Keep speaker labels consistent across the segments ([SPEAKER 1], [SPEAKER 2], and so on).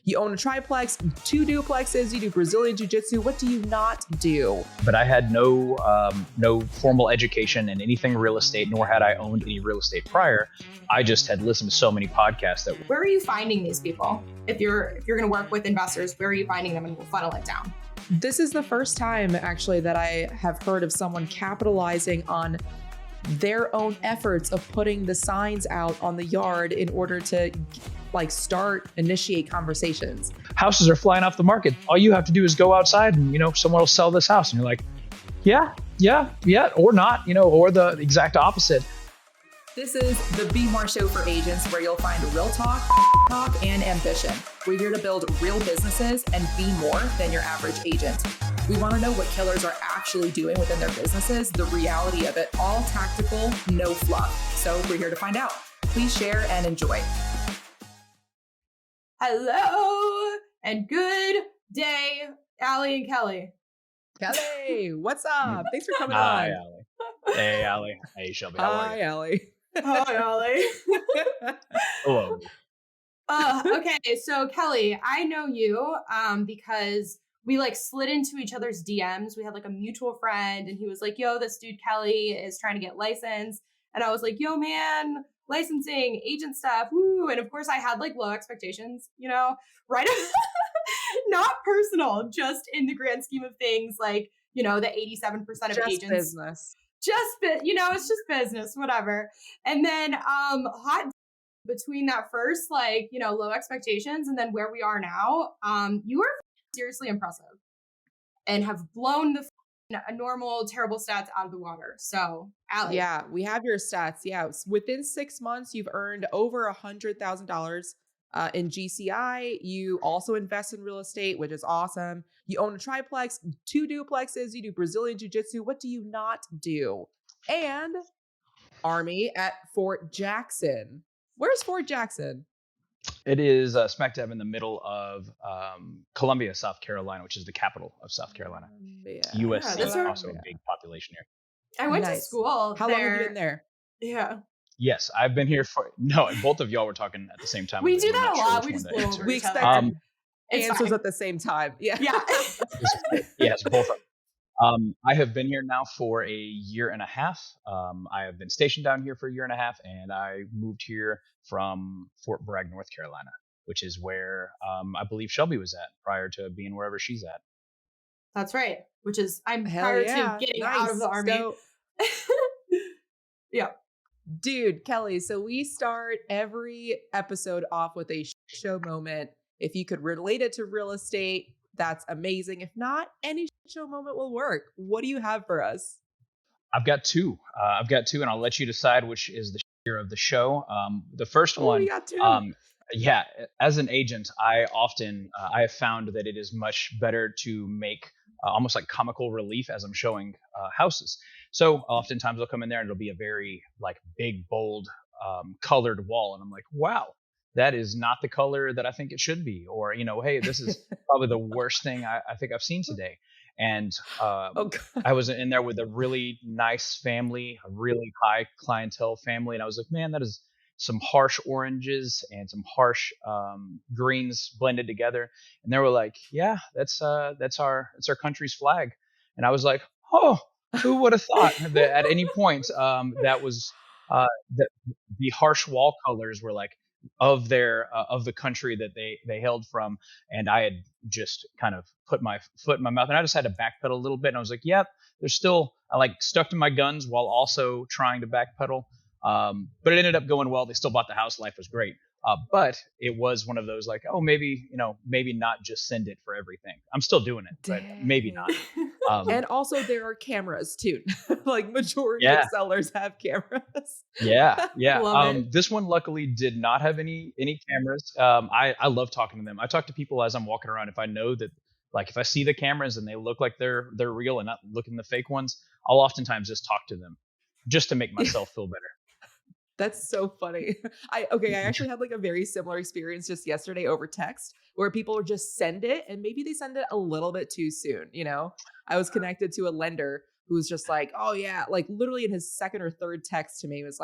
[SPEAKER 1] You own a triplex, 2 duplexes, you do Brazilian jiu-jitsu. What do you not do?
[SPEAKER 2] But I had no formal education in anything real estate, nor had I owned any real estate prior. I just had listened to so many podcasts that.
[SPEAKER 3] Where are you finding these people? If you're going to work with investors, where are you finding them, and we'll funnel it down?
[SPEAKER 1] This is the first time actually that I have heard of someone capitalizing on their own efforts of putting the signs out on the yard in order to initiate conversations.
[SPEAKER 2] Houses are flying off the market. All you have to do is go outside and, someone will sell this house. And you're like, yeah, or not, or the exact opposite.
[SPEAKER 1] This is the Be More Show for agents, where you'll find real talk, and ambition. We're here to build real businesses and be more than your average agent. We want to know what killers are actually doing within their businesses, the reality of it, all tactical, no fluff. So we're here to find out. Please share and enjoy.
[SPEAKER 3] Hello and good day, Allie and Kelly.
[SPEAKER 1] Kelly, what's up? Thanks for coming
[SPEAKER 2] Hi,
[SPEAKER 1] on.
[SPEAKER 2] Allie. Hey, Allie. Hey, Shelby. How are
[SPEAKER 1] Hi,
[SPEAKER 2] you?
[SPEAKER 1] Allie.
[SPEAKER 3] Hi, Allie.
[SPEAKER 2] Hello.
[SPEAKER 3] Okay, so Kelly, I know you because we slid into each other's DMs. We had a mutual friend, and he was like, yo, this dude Kelly is trying to get licensed. And I was like, yo, man, licensing, agent stuff, woo. And of course I had low expectations, right? Not personal, just in the grand scheme of things, the 87% of
[SPEAKER 1] Just
[SPEAKER 3] agents.
[SPEAKER 1] business.
[SPEAKER 3] It's just business, whatever. And then hot between that first, low expectations and then where we are now, you are seriously impressive and have blown the normal terrible stats out of the water. So, Allie.
[SPEAKER 1] Yeah, we have your stats. Yeah, within 6 months, you've earned over $100,000 in GCI. You also invest in real estate, which is awesome. You own a triplex, 2 duplexes. You do Brazilian jiu-jitsu. What do you not do? And Army at Fort Jackson. Where's Fort Jackson?
[SPEAKER 2] It is smack dab in the middle of Columbia, South Carolina, which is the capital of South Carolina. USC,
[SPEAKER 3] that's
[SPEAKER 2] also a big population here.
[SPEAKER 3] I went to school
[SPEAKER 1] How
[SPEAKER 3] there.
[SPEAKER 1] long have you been there?
[SPEAKER 3] Yeah.
[SPEAKER 2] Yes, I've been here for, no, both of y'all were talking at the same time.
[SPEAKER 3] We do that a lot. We just blow over
[SPEAKER 1] We
[SPEAKER 3] each
[SPEAKER 1] expect
[SPEAKER 3] other.
[SPEAKER 1] answers at the same time. Yeah.
[SPEAKER 3] Yeah.
[SPEAKER 2] Yes, both of them. I have been here now for a year and a half. I have been stationed down here for a year and a half, and I moved here from Fort Bragg, North Carolina, which is where I believe Shelby was at prior to being wherever she's at.
[SPEAKER 3] That's right. Which is, I'm
[SPEAKER 1] Hell
[SPEAKER 3] prior
[SPEAKER 1] yeah.
[SPEAKER 3] to getting
[SPEAKER 1] Nice.
[SPEAKER 3] out of the Army.
[SPEAKER 1] So,
[SPEAKER 3] yeah.
[SPEAKER 1] dude, Kelly, so we start every episode off with a show moment. If you could relate it to real estate, that's amazing. If not, any show moment will work. What do you have for us?
[SPEAKER 2] I've got two, and I'll let you decide which is the share of the show. The first one,
[SPEAKER 1] you got two.
[SPEAKER 2] Yeah, as an agent, I often I have found that it is much better to make almost like comical relief as I'm showing houses. So oftentimes I'll come in there and it'll be a very big, bold, colored wall, and I'm like, wow, that is not the color that I think it should be. Or, hey, this is probably the worst thing I think I've seen today. And I was in there with a really nice family, a really high clientele family. And I was like, man, that is some harsh oranges and some harsh greens blended together. And they were like, yeah, that's our country's flag. And I was like, oh, who would have thought that at any point that was the harsh wall colors were of the country that they hailed from. And I had just kind of put my foot in my mouth, and I just had to backpedal a little bit. And I was like, yep, there's still, I stuck to my guns while also trying to backpedal. But it ended up going well. They still bought the house. Life was great. But it was one of those maybe not just send it for everything. I'm still doing it, but maybe not.
[SPEAKER 1] And also there are cameras too. Majority of sellers have cameras.
[SPEAKER 2] Yeah. This one luckily did not have any cameras. I love talking to them. I talk to people as I'm walking around. If I know that, if I see the cameras and they look like they're real and not looking the fake ones, I'll oftentimes just talk to them just to make myself feel better.
[SPEAKER 1] That's so funny. I actually had a very similar experience just yesterday over text where people would just send it and maybe they send it a little bit too soon. I was connected to a lender who was just oh yeah, literally in his second or third text to me was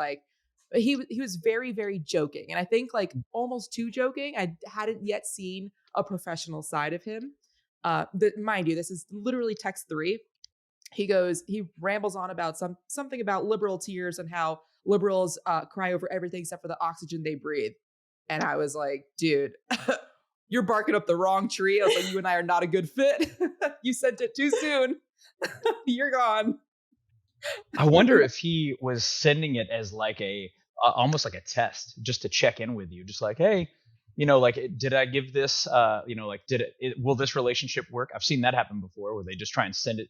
[SPEAKER 1] he was very, very joking. And I think almost too joking. I hadn't yet seen a professional side of him. Mind you, this is literally text 3. He rambles on about something about liberal tears and how liberals cry over everything except for the oxygen they breathe. And I was like, dude, you're barking up the wrong tree. I was like, you and I are not a good fit. You sent it too soon. You're gone.
[SPEAKER 2] I wonder if he was sending it as like a almost like a test, just to check in with you, just like, hey, like, did I give this? Like, will this relationship work? I've seen that happen before, where they just try and send it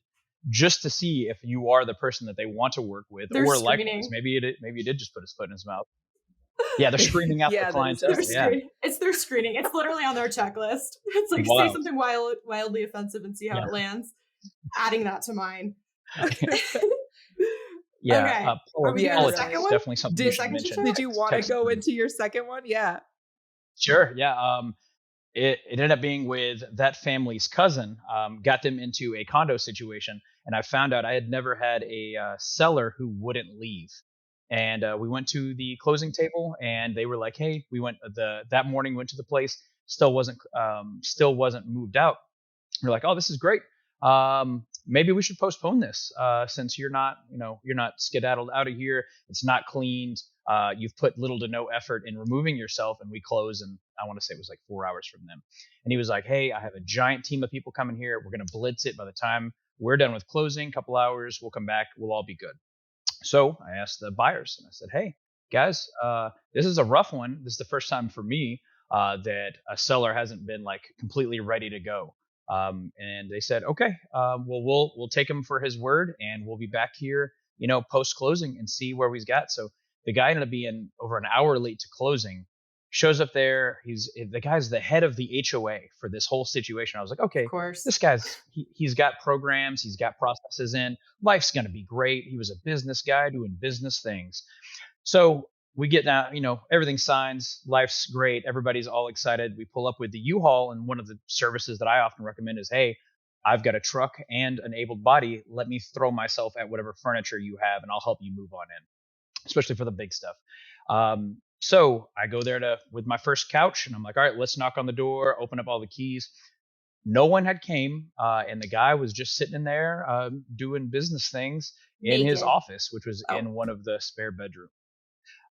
[SPEAKER 2] just to see if you are the person that they want to work with,
[SPEAKER 3] They're
[SPEAKER 2] or likewise,
[SPEAKER 3] screening.
[SPEAKER 2] maybe he did just put his foot in his mouth. Yeah, they're screening out the
[SPEAKER 1] Yeah, that is
[SPEAKER 3] They're
[SPEAKER 2] clientele. Yeah,
[SPEAKER 1] interesting.
[SPEAKER 3] screening. It's their screening. It's literally on their checklist. It's like say
[SPEAKER 2] wild.
[SPEAKER 3] something wildly offensive and see how
[SPEAKER 2] Yeah,
[SPEAKER 3] it lands. Adding that to mine.
[SPEAKER 2] yeah.
[SPEAKER 3] Okay. Are we doing
[SPEAKER 1] Yeah,
[SPEAKER 3] the
[SPEAKER 2] Politics
[SPEAKER 3] second
[SPEAKER 2] is
[SPEAKER 1] really.
[SPEAKER 3] one?
[SPEAKER 2] definitely something you
[SPEAKER 3] The
[SPEAKER 1] Did
[SPEAKER 2] should
[SPEAKER 3] second shit
[SPEAKER 2] mention.
[SPEAKER 3] show?
[SPEAKER 1] did you want to
[SPEAKER 2] Text
[SPEAKER 1] go
[SPEAKER 2] three.
[SPEAKER 1] into your second one? Yeah.
[SPEAKER 2] Sure. Yeah. It ended up being with that family's cousin. Got them into a condo situation, and I found out I had never had a seller who wouldn't leave. And we went to the closing table, and they were like, "Hey, we went that morning. Went to the place. Still wasn't moved out. We're like, oh, this is great. Maybe we should postpone this since you're not skedaddled out of here. It's not cleaned. You've put little to no effort in removing yourself, and we close. And I want to say it was like 4 hours from them. And he was like, hey, I have a giant team of people coming here. We're going to blitz it. By the time we're done with closing, couple hours, we'll come back. We'll all be good. So I asked the buyers, and I said, hey, guys, this is a rough one. This is the first time for me that a seller hasn't been like completely ready to go. And they said, okay, well, we'll take him for his word, and we'll be back here, post closing, and see where he's got. So the guy ended up being over an hour late to closing. Shows up there. The guy's the head of the HOA for this whole situation. I was like,
[SPEAKER 3] Of
[SPEAKER 2] okay,
[SPEAKER 3] course.
[SPEAKER 2] this guy's he's got programs, he's got processes in. Life's gonna be great. He was a business guy doing business things. So we get that, everything signs, life's great, everybody's all excited. We pull up with the U-Haul, and one of the services that I often recommend is, hey, I've got a truck and an able body. Let me throw myself at whatever furniture you have, and I'll help you move on in, especially for the big stuff. So I go there with my first couch, and I'm like, all right, let's knock on the door, open up all the keys. No one had came, and the guy was just sitting in there doing business things in his
[SPEAKER 3] Naked.
[SPEAKER 2] office, which was
[SPEAKER 3] Oh.
[SPEAKER 2] in one of the spare bedrooms.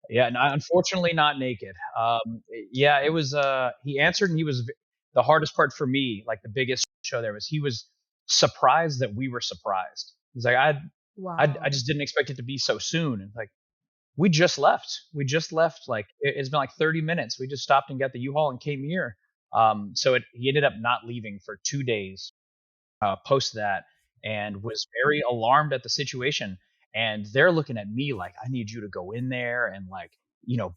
[SPEAKER 2] Yeah, unfortunately not naked. Yeah, it was. He answered, and the hardest part for me, like the biggest show there was he was surprised that we were surprised. He's like, I
[SPEAKER 1] Wow.
[SPEAKER 2] just didn't expect it to be so soon. And like, we just left. We just left. Like it's been like 30 minutes. We just stopped and got the U-Haul and came here. So he ended up not leaving for 2 days post that, and was very alarmed at the situation. And they're looking at me like, I need you to go in there and like,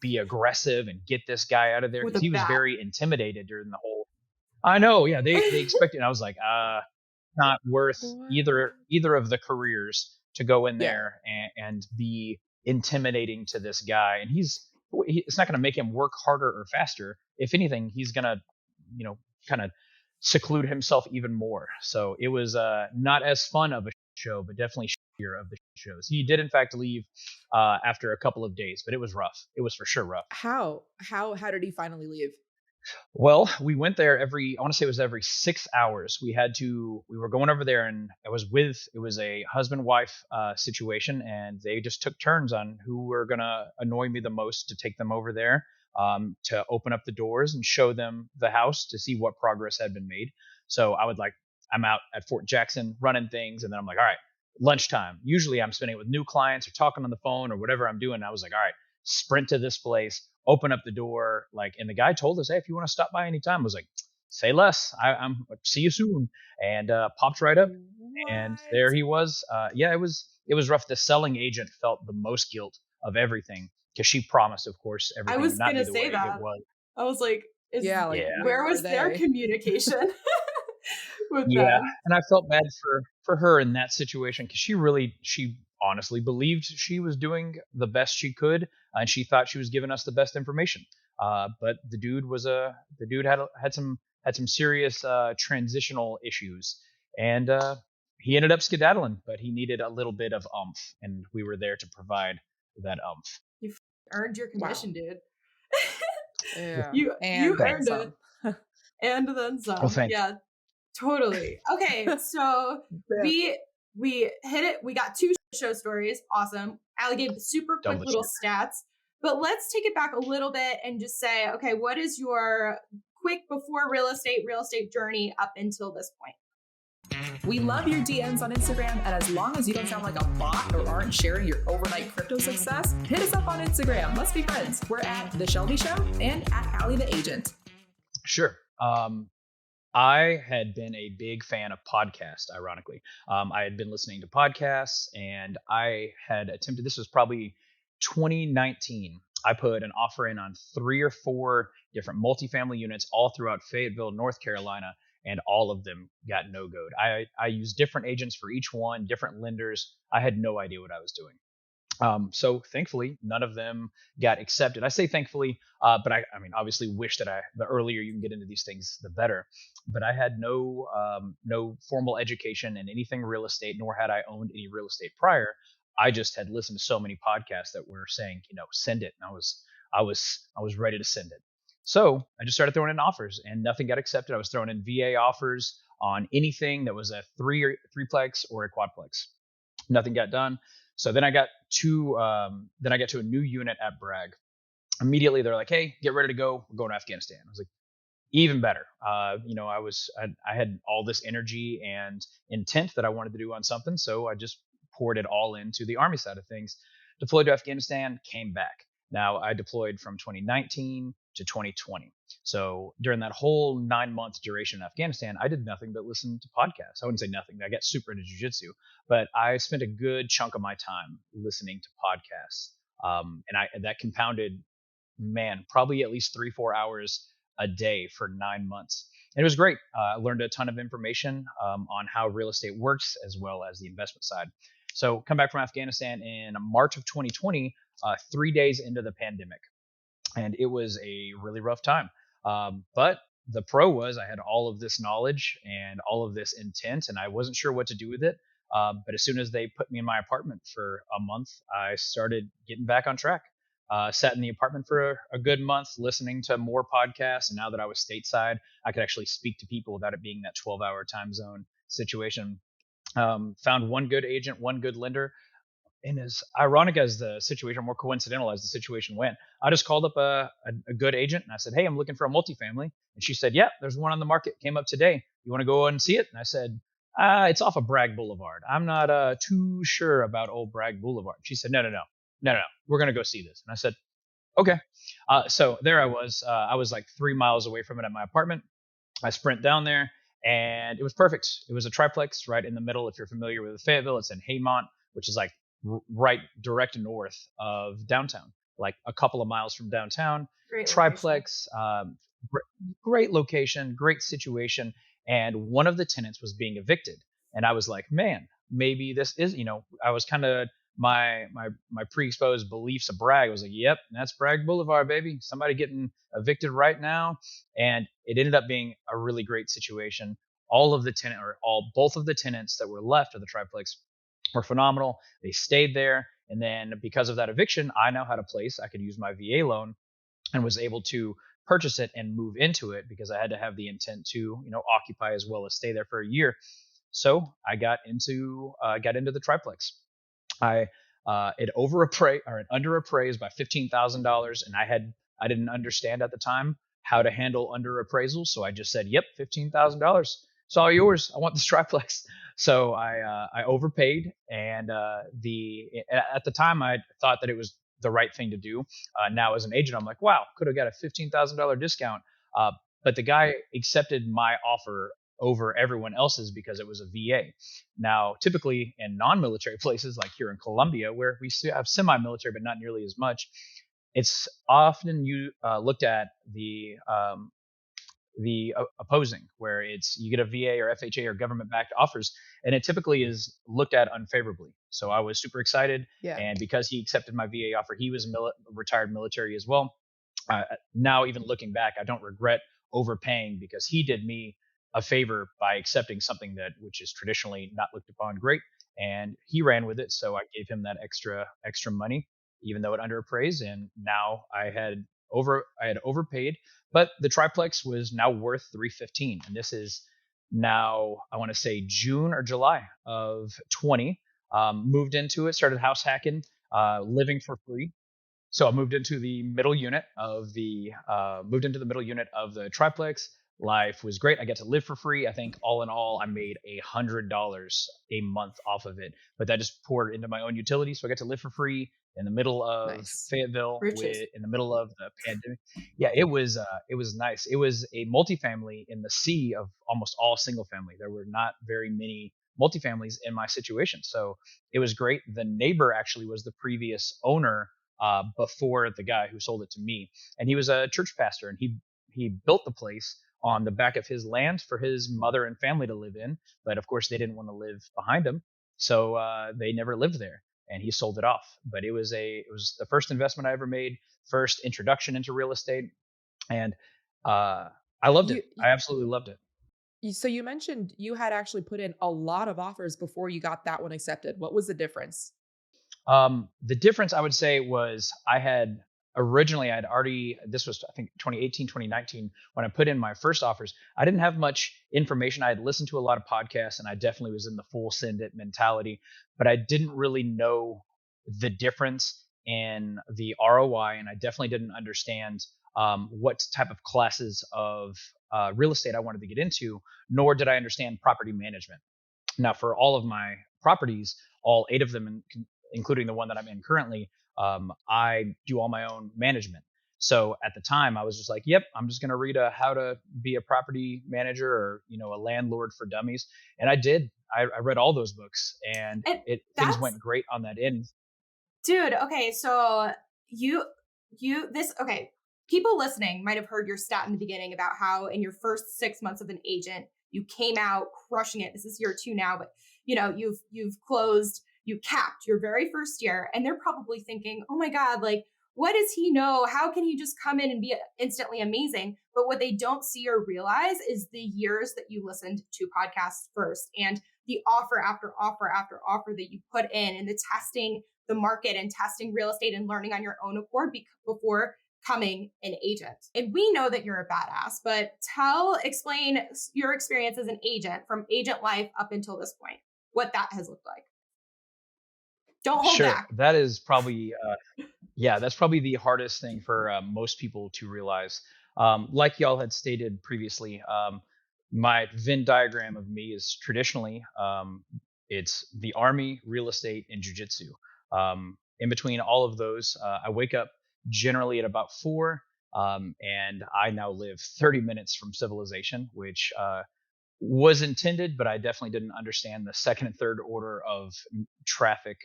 [SPEAKER 2] be aggressive and get this guy out of there,
[SPEAKER 3] With
[SPEAKER 2] because
[SPEAKER 3] a
[SPEAKER 2] he was
[SPEAKER 3] bat.
[SPEAKER 2] very intimidated during the whole. I know, yeah, they expected. And I was like, not worth
[SPEAKER 1] What?
[SPEAKER 2] either of the careers to go in
[SPEAKER 1] Yeah.
[SPEAKER 2] there and be intimidating to this guy. And it's not going to make him work harder or faster. If anything, he's going to, kind of seclude himself even more. So it was not as fun of a show, but definitely shittier of the shows. He did in fact leave after a couple of days, but it was rough. It was for sure rough.
[SPEAKER 1] How did he finally leave?
[SPEAKER 2] Well, we went there I want to say it was every 6 hours. We were going over there, and it was a husband wife situation, and they just took turns on who were going to annoy me the most to take them over there, to open up the doors and show them the house to see what progress had been made. So I'm out at Fort Jackson running things, and then I'm like, all right, lunchtime. Usually I'm spending it with new clients or talking on the phone or whatever I'm doing. I was like, all right, sprint to this place, open up the door, like, and the guy told us, hey, if you want to stop by anytime. I was like, say less. I'm see you soon, and popped right up, and
[SPEAKER 1] What?
[SPEAKER 2] there he was. Yeah, it was rough. The selling agent felt the most guilt of everything, because she promised, of course,
[SPEAKER 3] I
[SPEAKER 2] everything would
[SPEAKER 3] was
[SPEAKER 2] not be
[SPEAKER 3] gonna
[SPEAKER 2] the
[SPEAKER 3] say
[SPEAKER 2] way it
[SPEAKER 3] that.
[SPEAKER 2] was.
[SPEAKER 3] I was like,
[SPEAKER 1] Yeah, like,
[SPEAKER 2] Yeah,
[SPEAKER 1] where
[SPEAKER 3] where
[SPEAKER 1] were
[SPEAKER 3] was their
[SPEAKER 1] they?
[SPEAKER 3] communication with
[SPEAKER 2] yeah,
[SPEAKER 3] them?
[SPEAKER 2] and I felt bad for her in that situation, because she honestly believed she was doing the best she could, and she thought she was giving us the best information. But the dude had some serious transitional issues, and he ended up skedaddling, but he needed a little bit of umph, and we were there to provide that umph.
[SPEAKER 3] You earned your
[SPEAKER 1] Wow.
[SPEAKER 3] commission, dude.
[SPEAKER 1] Yeah.
[SPEAKER 3] you
[SPEAKER 1] And then
[SPEAKER 3] earned it.
[SPEAKER 1] some.
[SPEAKER 3] And then
[SPEAKER 2] Well,
[SPEAKER 3] some.
[SPEAKER 2] thank
[SPEAKER 3] Yeah, totally. Okay, so
[SPEAKER 1] Yeah.
[SPEAKER 3] we hit it. We got two show stories. Awesome. Allie gave the super
[SPEAKER 2] Double
[SPEAKER 3] quick
[SPEAKER 2] the
[SPEAKER 3] little
[SPEAKER 2] check.
[SPEAKER 3] stats, but let's take it back a little bit and just say, okay, what is your quick before real estate journey up until this point?
[SPEAKER 1] We love your DMs on Instagram, and as long as you don't sound like a bot or aren't sharing your overnight crypto success, hit us up on Instagram. Let's be friends. We're at The Shelby Show and at Allie the Agent.
[SPEAKER 2] Sure. I had been a big fan of podcasts, ironically. I had been listening to podcasts and I had attempted, this was probably 2019. I put an offer in on 3 or 4 different multifamily units all throughout Fayetteville, North Carolina, and all of them got no-goed. I used different agents for each one, different lenders. I had no idea what I was doing. So thankfully, none of them got accepted. I say thankfully, but I mean, obviously, wish that the earlier you can get into these things, the better. But I had no formal education in anything real estate, nor had I owned any real estate prior. I just had listened to so many podcasts that were saying, send it, and I was ready to send it. So I just started throwing in offers, and nothing got accepted. I was throwing in VA offers on anything that was a threeplex or a quadplex. Nothing got done. So then I got to a new unit at Bragg. Immediately they're like, "Hey, get ready to go. We're going to Afghanistan." I was like, "Even better." I had all this energy and intent that I wanted to do on something, so I just poured it all into the Army side of things. Deployed to Afghanistan, came back. Now I deployed from 2019 to 2020. So during that whole 9 month duration in Afghanistan, I did nothing but listen to podcasts. I wouldn't say nothing. I got super into jujitsu, but I spent a good chunk of my time listening to podcasts. And that compounded, man, probably at least 3 4 hours a day for 9 months. And it was great. I learned a ton of information on how real estate works as well as the investment side. So come back from Afghanistan in March of 2020, 3 days into the pandemic, and it was a really rough time. But the pro was I had all of this knowledge and all of this intent, and I wasn't sure what to do with it. But as soon as they put me in my apartment for a month, I started getting back on track. Sat in the apartment for a good month, listening to more podcasts. And now that I was stateside, I could actually speak to people without it being that 12-hour time zone situation. Found one good agent, one good lender, and as ironic as the situation, more coincidental as the situation went, I just called up a good agent and I said, "Hey, I'm looking for a multifamily." And she said, "Yeah, there's one on the market. Came up today. You want to go and see it?" And I said, "It's off of Bragg Boulevard. I'm not too sure about old Bragg Boulevard." She said, "No, no, no, no, no. We're gonna go see this." And I said, "Okay." So there I was. I was like 3 miles away from it at my apartment. I sprint down there, and it was perfect. It was a triplex right in the middle. If you're familiar with Fayetteville, it's in Haymont, which is like right direct north of downtown, like a couple of miles from downtown.
[SPEAKER 3] Great location.
[SPEAKER 2] Triplex, great location, great situation. And one of the tenants was being evicted, and I was like, man, maybe this is, I was kind of my pre-exposed beliefs of Bragg. I was like, yep, that's Bragg Boulevard, baby. Somebody getting evicted right now. And it ended up being a really great situation. All of the tenant or all both of the tenants that were left of the triplex were phenomenal. They stayed there. And then because of that eviction, I now had a place I could use my VA loan and was able to purchase it and move into it because I had to have the intent to, occupy as well as stay there for a year. So I got into the triplex. I it underappraised by $15,000, and I didn't understand at the time how to handle underappraisal, so I just said, "Yep, $15,000. It's all yours. I want this triplex." So I overpaid, and the at the time I thought that it was the right thing to do. Now as an agent, I'm like, wow, could have got a $15,000 discount. Uh, but the guy accepted my offer over everyone else's because it was a VA. Now, typically in non-military places like here in Colombia, where we still have semi-military but not nearly as much, it's often looked at the opposing, where it's you get a VA or FHA or government-backed offers, and it typically is looked at unfavorably. So I was super excited,
[SPEAKER 1] Yeah.
[SPEAKER 2] and because he accepted my VA offer, he was retired military as well. Now, even looking back, I don't regret overpaying because he did me a favor by accepting something which is traditionally not looked upon great, and he ran with it. So I gave him that extra money, even though it underappraised. And now I had I had overpaid, but the triplex was now worth 315, and this is now, I want to say, June or July of 20. Moved into it, started house hacking, living for free. So I moved into the middle unit of the triplex. Life was great. I got to live for free. I think all in all, I made $100 a month off of it, but that just poured into my own utilities. So I got to live for free in the middle of
[SPEAKER 1] Nice.
[SPEAKER 2] Fayetteville,
[SPEAKER 3] Riches.
[SPEAKER 2] in the middle of the pandemic. Yeah, it was nice. It was a multifamily in the sea of almost all single family. There were not very many multifamilies in my situation, so it was great. The neighbor actually was the previous owner, before the guy who sold it to me, and he was a church pastor, and he built the place on the back of his land for his mother and family to live in, but of course they didn't want to live behind him, so they never lived there, and he sold it off. But it was the first investment I ever made, first introduction into real estate, and uh, I loved it.
[SPEAKER 1] You,
[SPEAKER 2] I absolutely loved it.
[SPEAKER 1] so you mentioned you had actually put in a lot of offers before you got that one accepted. What was the difference?
[SPEAKER 2] The difference I would say was I'd already, this was I think 2018, 2019, when I put in my first offers. I didn't have much information. I had listened to a lot of podcasts, and I definitely was in the full send it mentality, but I didn't really know the difference in the ROI, and I definitely didn't understand what type of classes of real estate I wanted to get into, nor did I understand property management. Now, for all of my properties, all 8 of them, including the one that I'm in currently, I do all my own management. So at the time, I was just like, "Yep, I'm just going to read a how to be a property manager, or a landlord for dummies," and I did. I read all those books, and
[SPEAKER 3] And
[SPEAKER 2] it things
[SPEAKER 3] that's
[SPEAKER 2] went great on that end.
[SPEAKER 3] dude, okay, so you okay, people listening might have heard your stat in the beginning about how in your first 6 months of an agent, you came out crushing it. This is year 2 now, but you've closed, you capped your very first year, and they're probably thinking, "Oh my god, like what does he know? How can he just come in and be instantly amazing?" But what they don't see or realize is the years that you listened to podcasts first, and the offer after offer after offer that you put in, and the testing the market and testing real estate and learning on your own accord before becoming an agent. And we know that you're a badass, but explain your experience as an agent from agent life up until this point, what that has looked like. Don't hold
[SPEAKER 2] Sure,
[SPEAKER 3] back.
[SPEAKER 2] that is probably yeah, that's probably the hardest thing for most people to realize. Like y'all had stated previously, my Venn diagram of me is traditionally, it's the army, real estate, and jujitsu. In between all of those, I wake up generally at about 4, and I now live 30 minutes from civilization, which was intended, but I definitely didn't understand the second and third order of traffic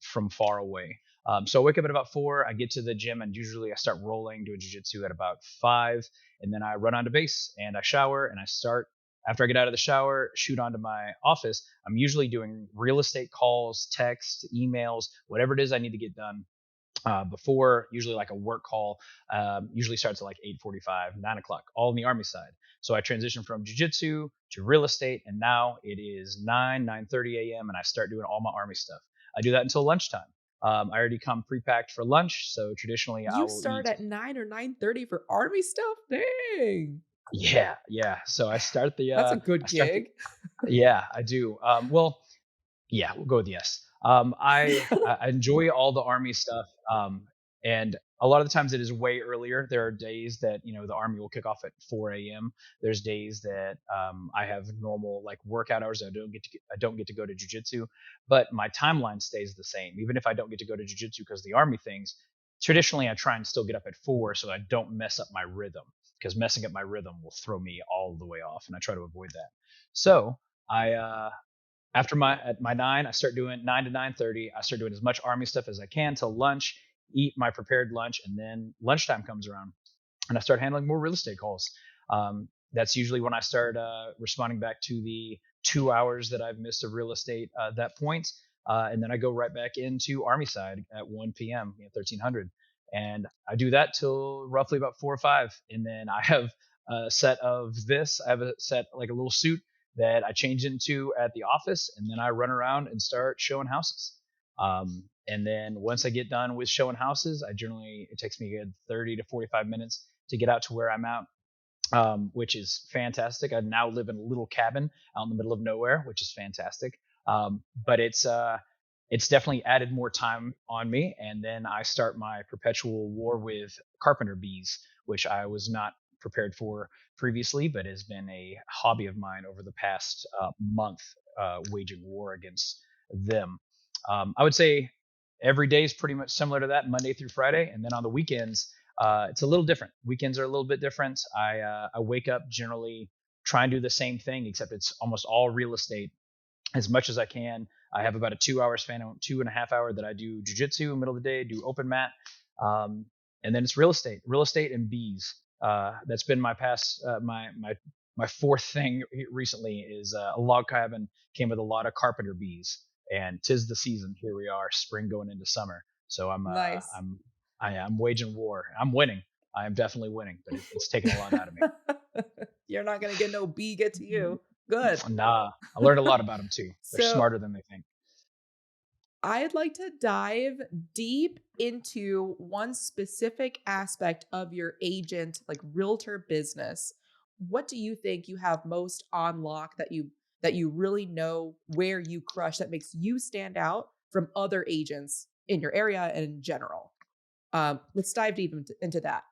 [SPEAKER 2] from far away. So I wake up at about 4. I get to the gym, and usually I start rolling, doing jujitsu at about 5, and then I run onto base and I shower and I start. After I get out of the shower, shoot onto my office. I'm usually doing real estate calls, text, emails, whatever it is I need to get done before, usually like a work call, usually starts at like 8:45, 9 o'clock, all on the army side. So I transition from jujitsu to real estate, and now it is 9:30 a.m. and I start doing all my army stuff. I do that until lunchtime. I already come pre-packed for lunch, so traditionally I
[SPEAKER 1] You
[SPEAKER 2] will
[SPEAKER 1] start
[SPEAKER 2] eat.
[SPEAKER 1] at 9 or 9:30 for army stuff? Dang.
[SPEAKER 2] Yeah, yeah. So
[SPEAKER 1] That's a
[SPEAKER 2] I
[SPEAKER 1] good
[SPEAKER 2] start the
[SPEAKER 1] gig.
[SPEAKER 2] yeah, I do. Well, yeah, we'll go with yes. I enjoy all the army stuff, and a lot of the times it is way earlier. There are days that the army will kick off at 4 a.m. There's days that I have normal like workout hours. I don't get to go to jujitsu, but my timeline stays the same. Even if I don't get to go to jujitsu because the army things, traditionally I try and still get up at 4 so I don't mess up my rhythm, because messing up my rhythm will throw me all the way off, and I try to avoid that. So I after my 9, I start doing 9 to 9:30. I start doing as much army stuff as I can till lunch, eat my prepared lunch, and then lunchtime comes around, and I start handling more real estate calls. That's usually when I start responding back to the 2 hours that I've missed of real estate at that point, and then I go right back into army side at 1 p.m. 1300, and I do that till roughly about 4 or 5, and then I have a set of this. I have a set like a little suit that I change into at the office, and then I run around and start showing houses. And then once I get done with showing houses, it takes me a good 30 to 45 minutes to get out to where I'm at, which is fantastic. I now live in a little cabin out in the middle of nowhere, which is fantastic. But it's definitely added more time on me. And then I start my perpetual war with carpenter bees, which I was not prepared for previously, but has been a hobby of mine over the past month, waging war against them. I would say every day is pretty much similar to that, Monday through Friday, and then on the weekends, it's a little different. Weekends are a little bit different. I wake up generally try and do the same thing, except it's almost all real estate as much as I can. I have about a 2 hour span, 2.5 hour that I do jujitsu middle of the day, do open mat, um, and then it's real estate and bees. That's been my past, my fourth thing recently is a log cabin came with a lot of carpenter bees, and 'tis the season. Here we are, spring going into summer. So
[SPEAKER 1] Nice.
[SPEAKER 2] I'm waging war. I'm winning. I am definitely winning, but it's taken a lot out of me.
[SPEAKER 1] You're not gonna get no bee get to you. Good.
[SPEAKER 2] Nah, I learned a lot about them too. They're
[SPEAKER 1] So
[SPEAKER 2] smarter than they think.
[SPEAKER 1] I'd like to dive deep into one specific aspect of your agent, like realtor business. What do you think you have most on lock that you really know where you crush that makes you stand out from other agents in your area and in general? Let's dive deep into that.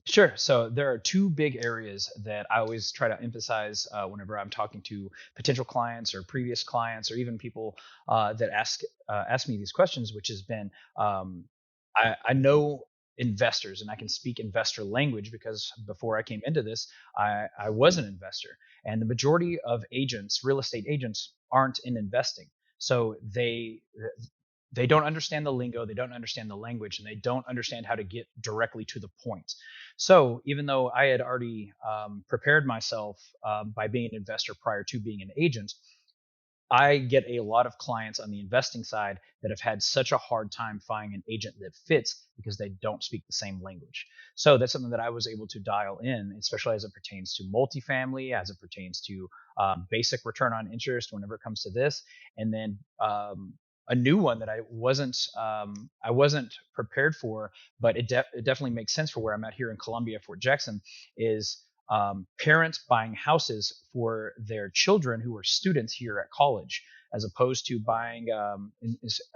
[SPEAKER 2] Sure. So there are two big areas that I always try to emphasize whenever I'm talking to potential clients or previous clients or even people that ask me these questions, which has been I know investors and I can speak investor language because before I came into this, I was an investor, and the majority of agents, real estate agents, aren't in investing. So they don't understand the lingo, they don't understand the language, and they don't understand how to get directly to the point. So even though I had already prepared myself by being an investor prior to being an agent, I get a lot of clients on the investing side that have had such a hard time finding an agent that fits because they don't speak the same language. So that's something that I was able to dial in, especially as it pertains to multifamily, as it pertains to basic return on interest whenever it comes to this, and then a new one that I wasn't prepared for, but it definitely makes sense for where I'm at here in Columbia, Fort Jackson, is parents buying houses for their children who are students here at college, as opposed to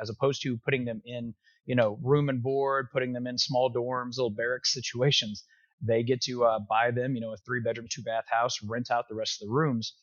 [SPEAKER 2] as opposed to putting them in, room and board, putting them in small dorms, little barracks situations. They get to buy them, a 3 bedroom, 2 bath house, rent out the rest of the rooms,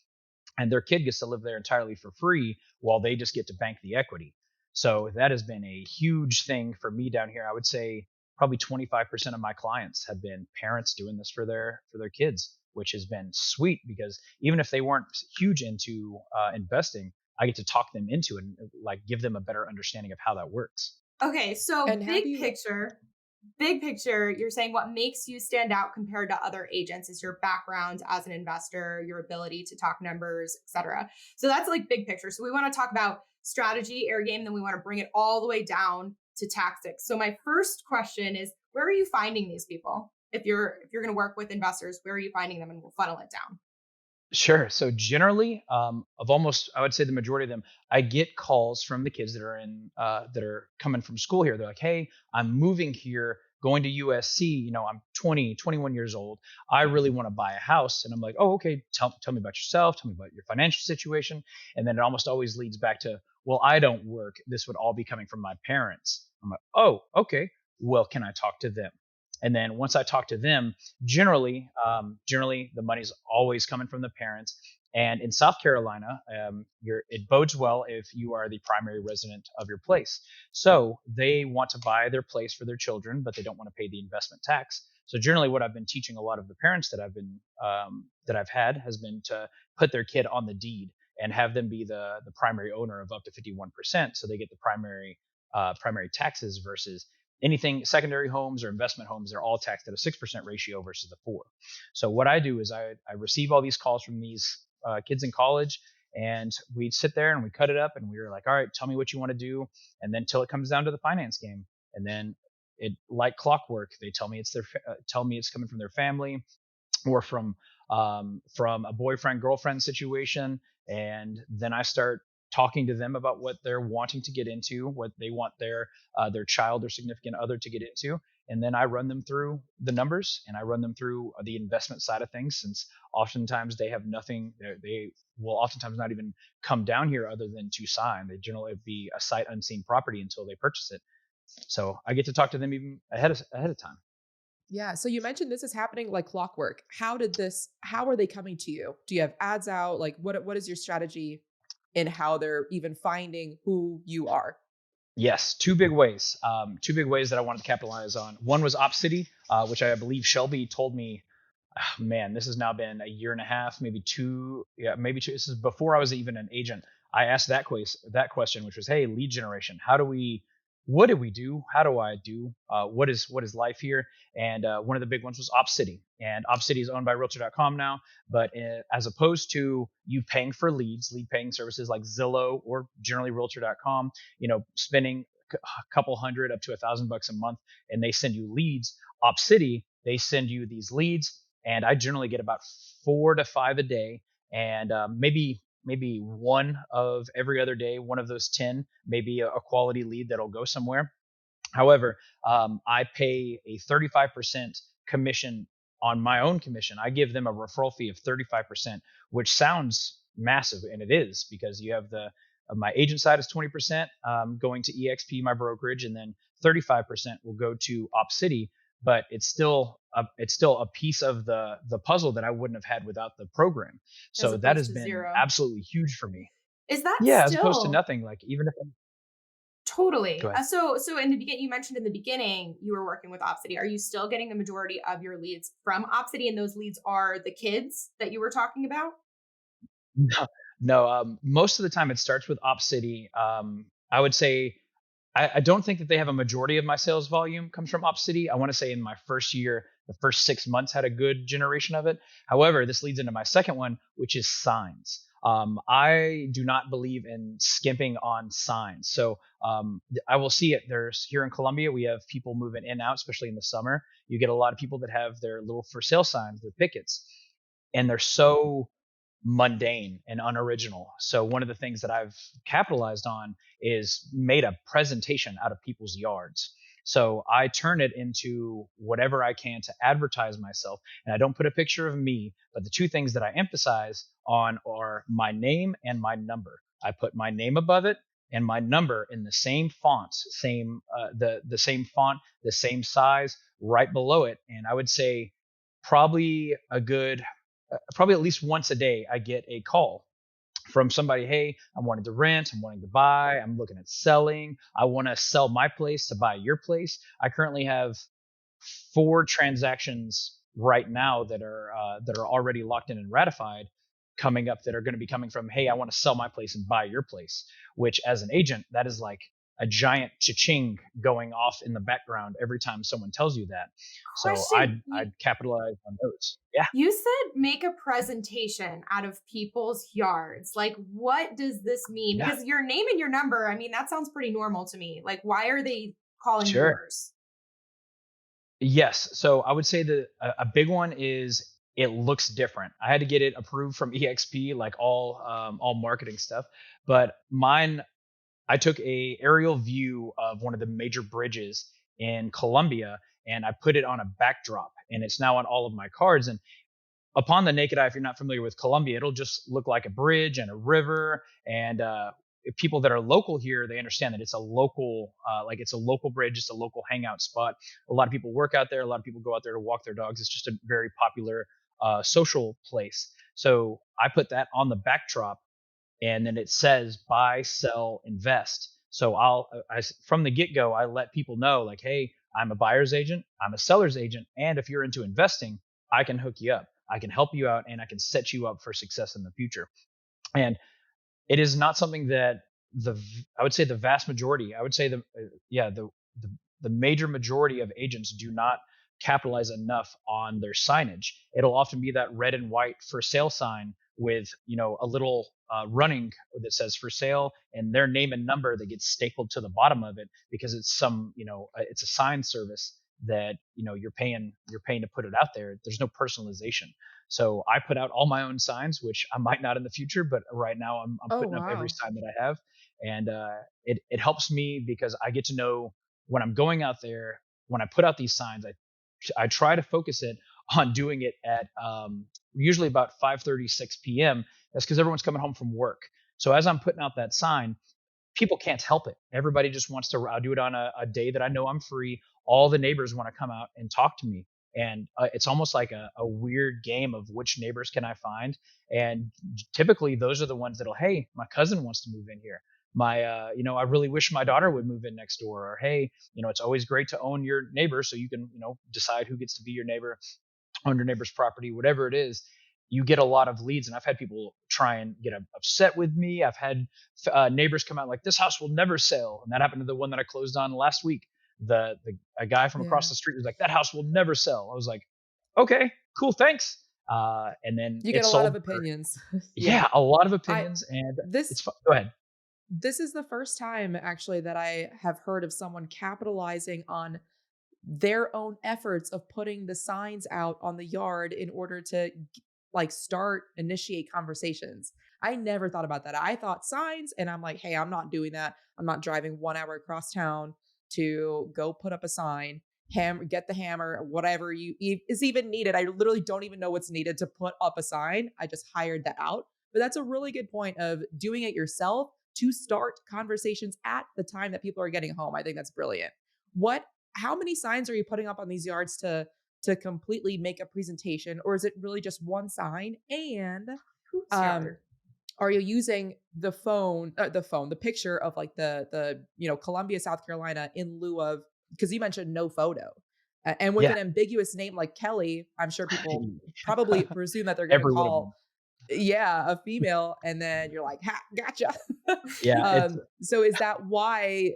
[SPEAKER 2] and their kid gets to live there entirely for free while they just get to bank the equity. So that has been a huge thing for me down here. I would say probably 25% of my clients have been parents doing this for their kids, which has been sweet because even if they weren't huge into investing, I get to talk them into it and like give them a better understanding of how that works.
[SPEAKER 3] Okay, so
[SPEAKER 1] And how do you
[SPEAKER 3] big picture, you're saying what makes you stand out compared to other agents is your background as an investor, your ability to talk numbers, etc. So that's like big picture. So we want to talk about strategy, air game, then we want to bring it all the way down to tactics. So my first question is, where are you finding these people? If you're going to work with investors, where are you finding them, and we'll funnel it down.
[SPEAKER 2] Sure. So generally, of almost, I would say the majority of them, I get calls from the kids that are coming from school here. They're like, "Hey, I'm moving here, going to USC. I'm 20, 21 years old. I really want to buy a house." And I'm like, "Oh, okay. Tell me about yourself. Tell me about your financial situation." And then it almost always leads back to, "Well, I don't work. This would all be coming from my parents." I'm like, "Oh, okay. Well, can I talk to them?" And then once I talk to them, generally the money's always coming from the parents. And in South Carolina, it bodes well if you are the primary resident of your place. So they want to buy their place for their children, but they don't want to pay the investment tax. So generally, what I've been teaching a lot of the parents that I've had has been to put their kid on the deed and have them be the primary owner of up to 51%, so they get the primary taxes versus anything secondary homes or investment homes. They're all taxed at a 6% ratio versus the 4. So what I do is I receive all these calls from these kids in college, and we'd sit there and we cut it up and we were like, all right, tell me what you want to do. And then till it comes down to the finance game. And then it, like clockwork, they tell me it's coming from their family or from a boyfriend girlfriend situation, and then I start talking to them about what they're wanting to get into, what they want their child or significant other to get into, and then I run them through the numbers and I run them through the investment side of things. Since oftentimes they have nothing, they will oftentimes not even come down here other than to sign. They generally be a sight unseen property until they purchase it. So I get to talk to them even ahead of time.
[SPEAKER 1] Yeah. So you mentioned this is happening like clockwork. How are they coming to you? Do you have ads out? Like what is your strategy in how they're even finding who you are?
[SPEAKER 2] Yes, two big ways. Two big ways that I wanted to capitalize on. One was Opcity, which I believe Shelby told me. Man, this has now been a year and a half, maybe two. Yeah, maybe two. This is before I was even an agent. I asked that question, which was, "Hey, lead generation. How do we? What do we do? How do I do? What is life here?" And one of the big ones was Opcity, and Opcity is owned by Realtor.com now. But as opposed to you paying for lead paying services like Zillow or generally Realtor.com, spending a couple hundred up to $1,000 a month, and they send you leads. Opcity, they send you these leads, and I generally get about 4 to 5 a day, and maybe one of every other day, one of those 10, maybe a quality lead that'll go somewhere. However, I pay a 35% commission on my own commission. I give them a referral fee of 35%, which sounds massive, and it is, because you have my agent side is 20% going to EXP, my brokerage, and then 35% will go to Opcity. But it's still a piece of the puzzle that I wouldn't have had without the program.
[SPEAKER 3] As
[SPEAKER 2] So that
[SPEAKER 3] opposed
[SPEAKER 2] has
[SPEAKER 3] to
[SPEAKER 2] been
[SPEAKER 3] zero.
[SPEAKER 2] absolutely huge for me.
[SPEAKER 3] Is that
[SPEAKER 2] Yeah, as opposed to
[SPEAKER 3] still
[SPEAKER 2] nothing. Like, even if
[SPEAKER 3] totally?
[SPEAKER 2] go ahead.
[SPEAKER 3] So in the beginning, you mentioned in the beginning you were working with Opcity. Are you still getting the majority of your leads from Opcity, and those leads are the kids that you were talking about?
[SPEAKER 2] No, no. Most of the time, it starts with Opcity. I would say I don't think that they have a majority of my sales volume comes from Opcity. I want to say in my first year, the first 6 months had a good generation of it. However, this leads into my second one, which is signs. I do not believe in skimping on signs. So I will see it. There's here in Columbia, we have people moving in and out, especially in the summer. You get a lot of people that have their little for sale signs, their pickets, and they're so mundane and unoriginal. So one of the things that I've capitalized on is made a presentation out of people's yards. So I turn it into whatever I can to advertise myself. And I don't put a picture of me, but the two things that I emphasize on are my name and my number. I put my name above it and my number in the same font, the same font, the same size right below it. And I would say probably a good probably at least once a day, I get a call from somebody. Hey, I'm wanting to rent, I'm wanting to buy, I'm looking at selling, I want to sell my place to buy your place. I currently have 4 transactions right now that are already locked in and ratified, coming up, that are going to be coming from, hey, I want to sell my place and buy your place. Which, as an agent, that is like a giant cha-ching going off in the background every time someone tells you that. So
[SPEAKER 3] Question.
[SPEAKER 2] I'd capitalize on those. Yeah,
[SPEAKER 3] You said make a presentation out of people's yards. Like, what does this mean?
[SPEAKER 2] yeah,
[SPEAKER 3] Because your name and your number, I mean, that sounds pretty normal to me. Like, why are they calling
[SPEAKER 2] sure.
[SPEAKER 3] yours?
[SPEAKER 2] Yes. So I would say that a big one is it looks different. I had to get it approved from EXP, like all marketing stuff. But mine, I took a aerial view of one of the major bridges in Colombia, and I put it on a backdrop, and it's now on all of my cards. And upon the naked eye, if you're not familiar with Colombia, it'll just look like a bridge and a river. And people that are local here, they understand that it's a local bridge, it's a local hangout spot. A lot of people work out there. A lot of people go out there to walk their dogs. It's just a very popular social place. So I put that on the backdrop, and then it says buy, sell, invest. So from the get go, I let people know, like, hey, I'm a buyer's agent, I'm a seller's agent, and if you're into investing, I can hook you up, I can help you out, and I can set you up for success in the future. And it is not something that I would say the vast majority, I would say the the major majority of agents do not capitalize enough on their signage. It'll often be that red and white for sale sign with a little running that says for sale and their name and number that gets stapled to the bottom of it, because it's it's a sign service. that you're paying to put it out there. There's no personalization. So I put out all my own signs, which I might not in the future, but right now I'm
[SPEAKER 1] Oh,
[SPEAKER 2] putting up every
[SPEAKER 1] wow.
[SPEAKER 2] sign that I have, and it helps me because I get to know when I'm going out there. When I put out these signs, I try to focus it on doing it at usually about 5:30, 6 p.m. That's because everyone's coming home from work. So as I'm putting out that sign, people can't help it. Everybody just wants to. I'll do it on a day that I know I'm free. All the neighbors want to come out and talk to me, and it's almost like a weird game of which neighbors can I find. And typically, those are the ones that'll, hey, my cousin wants to move in here. I really wish my daughter would move in next door. Or hey, it's always great to own your neighbor, so you can, decide who gets to be your neighbor on your neighbor's property, whatever it is. You get a lot of leads, and I've had people try and get upset with me. I've had neighbors come out like, "This house will never sell," and that happened to the one that I closed on last week. The a guy from across
[SPEAKER 1] Yeah.
[SPEAKER 2] the street was like, "That house will never sell." I was like, "Okay, cool, thanks." And then
[SPEAKER 1] You
[SPEAKER 2] it
[SPEAKER 1] get a lot of
[SPEAKER 2] sold for,
[SPEAKER 1] opinions. Yeah.
[SPEAKER 2] yeah, a lot of
[SPEAKER 1] I
[SPEAKER 2] opinions, and it's
[SPEAKER 1] this
[SPEAKER 2] fun. Go ahead.
[SPEAKER 1] this is the first time actually that I have heard of someone capitalizing on their own efforts of putting the signs out on the yard in order to like initiate conversations. I never thought about that. I thought signs and I'm like, "Hey, I'm not doing that. I'm not driving 1 hour across town to go put up a sign. Get the hammer, whatever is even needed. I literally don't even know what's needed to put up a sign. I just hired that out." But that's a really good point of doing it yourself to start conversations at the time that people are getting home. I think that's brilliant. What How many signs are you putting up on these yards to completely make a presentation, or is it really just one sign? And
[SPEAKER 3] Hoops
[SPEAKER 1] um
[SPEAKER 3] yard.
[SPEAKER 1] are you using the picture of like the Columbia, South Carolina in lieu of, because you mentioned no photo. And with
[SPEAKER 2] Yeah,
[SPEAKER 1] an ambiguous name like Kelly, I'm sure people probably presume that they're going to
[SPEAKER 2] every one of them.
[SPEAKER 1] call, yeah, a female, and then you're like, "Ha, gotcha."
[SPEAKER 2] Yeah, it's
[SPEAKER 1] So is that why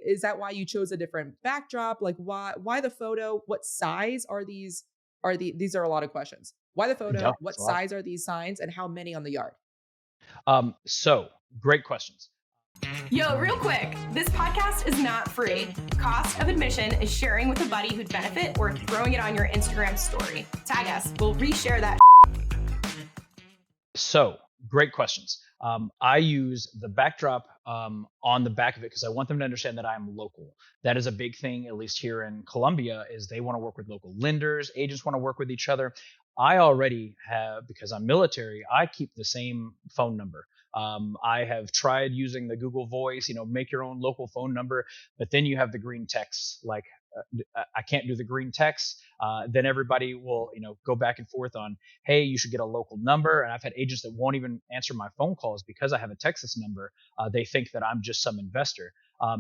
[SPEAKER 1] you chose a different backdrop? Like why the photo? What size are these? These are a lot of questions. Why the
[SPEAKER 2] yeah,
[SPEAKER 1] photo?
[SPEAKER 2] it's
[SPEAKER 1] What
[SPEAKER 2] a lot.
[SPEAKER 1] size are these signs, and how many on the yard?
[SPEAKER 2] So great questions.
[SPEAKER 3] Yo, real quick, this podcast is not free. Cost of admission is sharing with a buddy who'd benefit or throwing it on your Instagram story. Tag us, we'll reshare that.
[SPEAKER 2] So great questions. I use the backdrop on the back of it because I want them to understand that I'm local. That is a big thing, at least here in Columbia, is they want to work with local lenders. Agents want to work with each other. I already have, because I'm military, I keep the same phone number. I have tried using the Google Voice, make your own local phone number, but then you have the green text. Like, I can't do the green text. Then everybody will, go back and forth on, hey, you should get a local number. And I've had agents that won't even answer my phone calls because I have a Texas number. They think that I'm just some investor.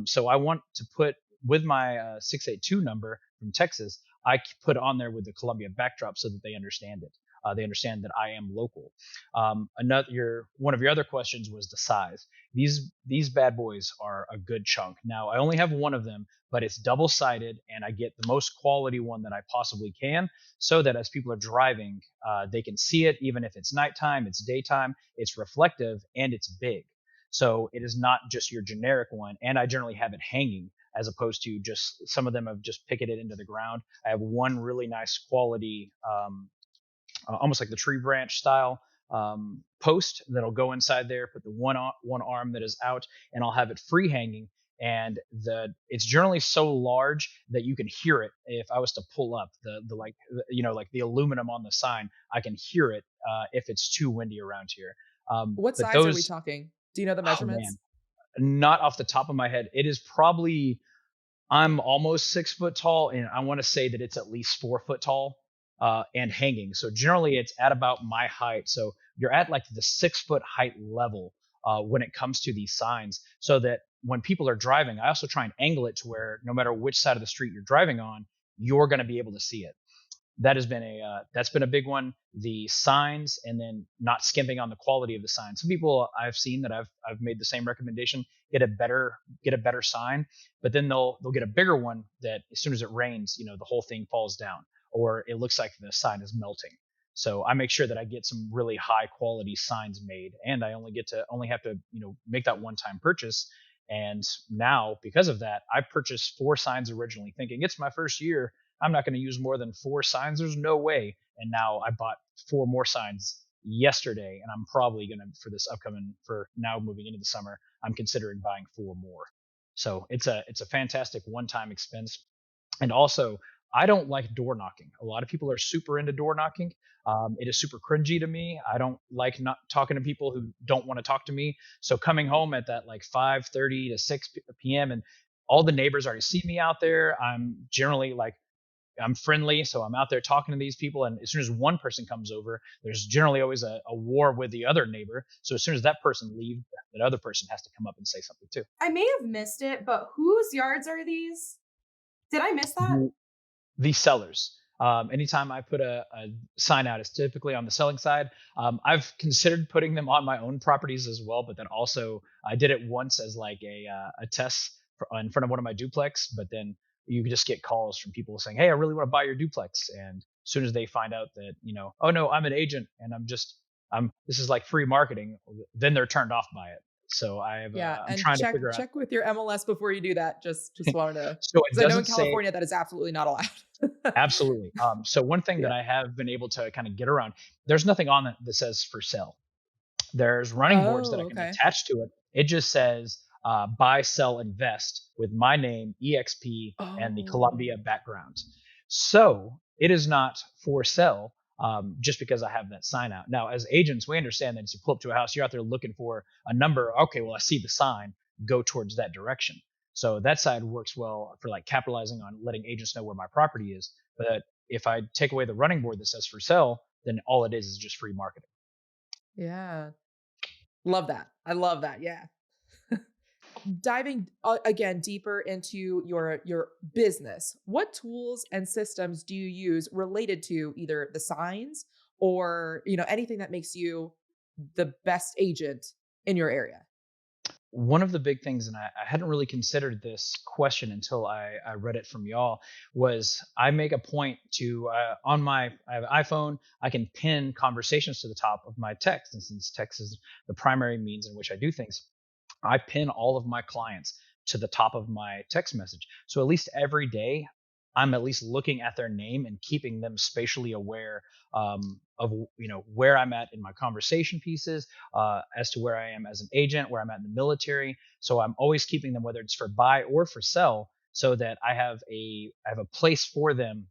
[SPEAKER 2] So I want to put with my 682 number from Texas, put on there with the Columbia backdrop so that they understand it. They understand that I am local. One of your other questions was the size. These bad boys are a good chunk. Now I only have one of them, but it's double sided, and I get the most quality one that I possibly can, so that as people are driving, they can see it, even if it's nighttime, it's daytime, it's reflective, and it's big. So it is not just your generic one, and I generally have it hanging as opposed to just some of them have just picketed into the ground. I have one really nice quality, almost like the tree branch style post that'll go inside there. Put the one arm that is out, and I'll have it free hanging. And it's generally so large that you can hear it. If I was to pull up like the aluminum on the sign, I can hear it if it's too windy around here.
[SPEAKER 1] What
[SPEAKER 2] But
[SPEAKER 1] size are we
[SPEAKER 2] those,
[SPEAKER 1] talking? Do you know the
[SPEAKER 2] oh
[SPEAKER 1] measurements?
[SPEAKER 2] man, not off the top of my head. It is probably, I'm almost 6 foot tall, and I want to say that it's at least 4 foot tall and hanging. So generally, it's at about my height. So you're at like the 6 foot height level when it comes to these signs. So that when people are driving, I also try and angle it to where no matter which side of the street you're driving on, you're going to be able to see it. That's been a big one. The signs, and then not skimping on the quality of the sign. Some people I've seen that I've made the same recommendation, get a better sign, but then they'll get a bigger one that as soon as it rains, the whole thing falls down, or it looks like the sign is melting. So I make sure that I get some really high quality signs made, and I only have to make that one time purchase. And now, because of that, I purchased 4 signs originally, thinking it's my first year. I'm not going to use more than 4 signs. There's no way. And now I bought 4 more signs yesterday, and I'm probably going to, for now moving into the summer, I'm considering buying 4 more. So it's a fantastic one-time expense. And also, I don't like door knocking. A lot of people are super into door knocking. It is super cringy to me. I don't like not talking to people who don't want to talk to me. So coming home at that like 5:30 to 6 p.m. and all the neighbors already see me out there. I'm generally like, I'm friendly, so I'm out there talking to these people. And as soon as one person comes over, there's generally always a war with the other neighbor. So as soon as that person leaves, that other person has to come up and say something too.
[SPEAKER 3] I may have missed it, but whose yards are these? Did I miss that?
[SPEAKER 2] The sellers. Anytime I put a sign out, it's typically on the selling side. I've considered putting them on my own properties as well, but then also I did it once as like a test in front of one of my duplex. But then you just get calls from people saying, "Hey, I really want to buy your duplex," and as soon as they find out that oh no, I'm an agent and I'm this is like free marketing, then they're turned off by it. So
[SPEAKER 1] Yeah,
[SPEAKER 2] I'm
[SPEAKER 1] and
[SPEAKER 2] trying to figure out.
[SPEAKER 1] check with your MLS before you do that. Just wanted to,
[SPEAKER 2] So it
[SPEAKER 1] because I know in
[SPEAKER 2] doesn't say.
[SPEAKER 1] California that is absolutely not allowed.
[SPEAKER 2] Absolutely. So one thing that
[SPEAKER 1] Yeah.
[SPEAKER 2] I have been able to kind of get around, there's nothing on it that says for sale. There's running boards that
[SPEAKER 1] Oh,
[SPEAKER 2] I can
[SPEAKER 1] okay.
[SPEAKER 2] attach to it. It just says buy, sell, invest with my name, EXP, and the
[SPEAKER 1] Oh,
[SPEAKER 2] Columbia background. So it is not for sale just because I have that sign out. Now, as agents, we understand that as you pull up to a house, you're out there looking for a number. Okay, well, I see the sign, go towards that direction. So that side works well for like capitalizing on letting agents know where my property is. But if I take away the running board that says for sale, then all it is just free marketing.
[SPEAKER 1] yeah. Love that. I love that. Yeah. Diving again deeper into your business, what tools and systems do you use related to either the signs or anything that makes you the best agent in your area?
[SPEAKER 2] One of the big things, and I hadn't really considered this question until I read it from y'all, was I make a point to I have an iPhone, I can pin conversations to the top of my text, and since text is the primary means in which I do things, I pin all of my clients to the top of my text message. So at least every day, I'm at least looking at their name and keeping them spatially aware of where I'm at in my conversation pieces, as to where I am as an agent, where I'm at in the military. So I'm always keeping them, whether it's for buy or for sell, so that I have a place for them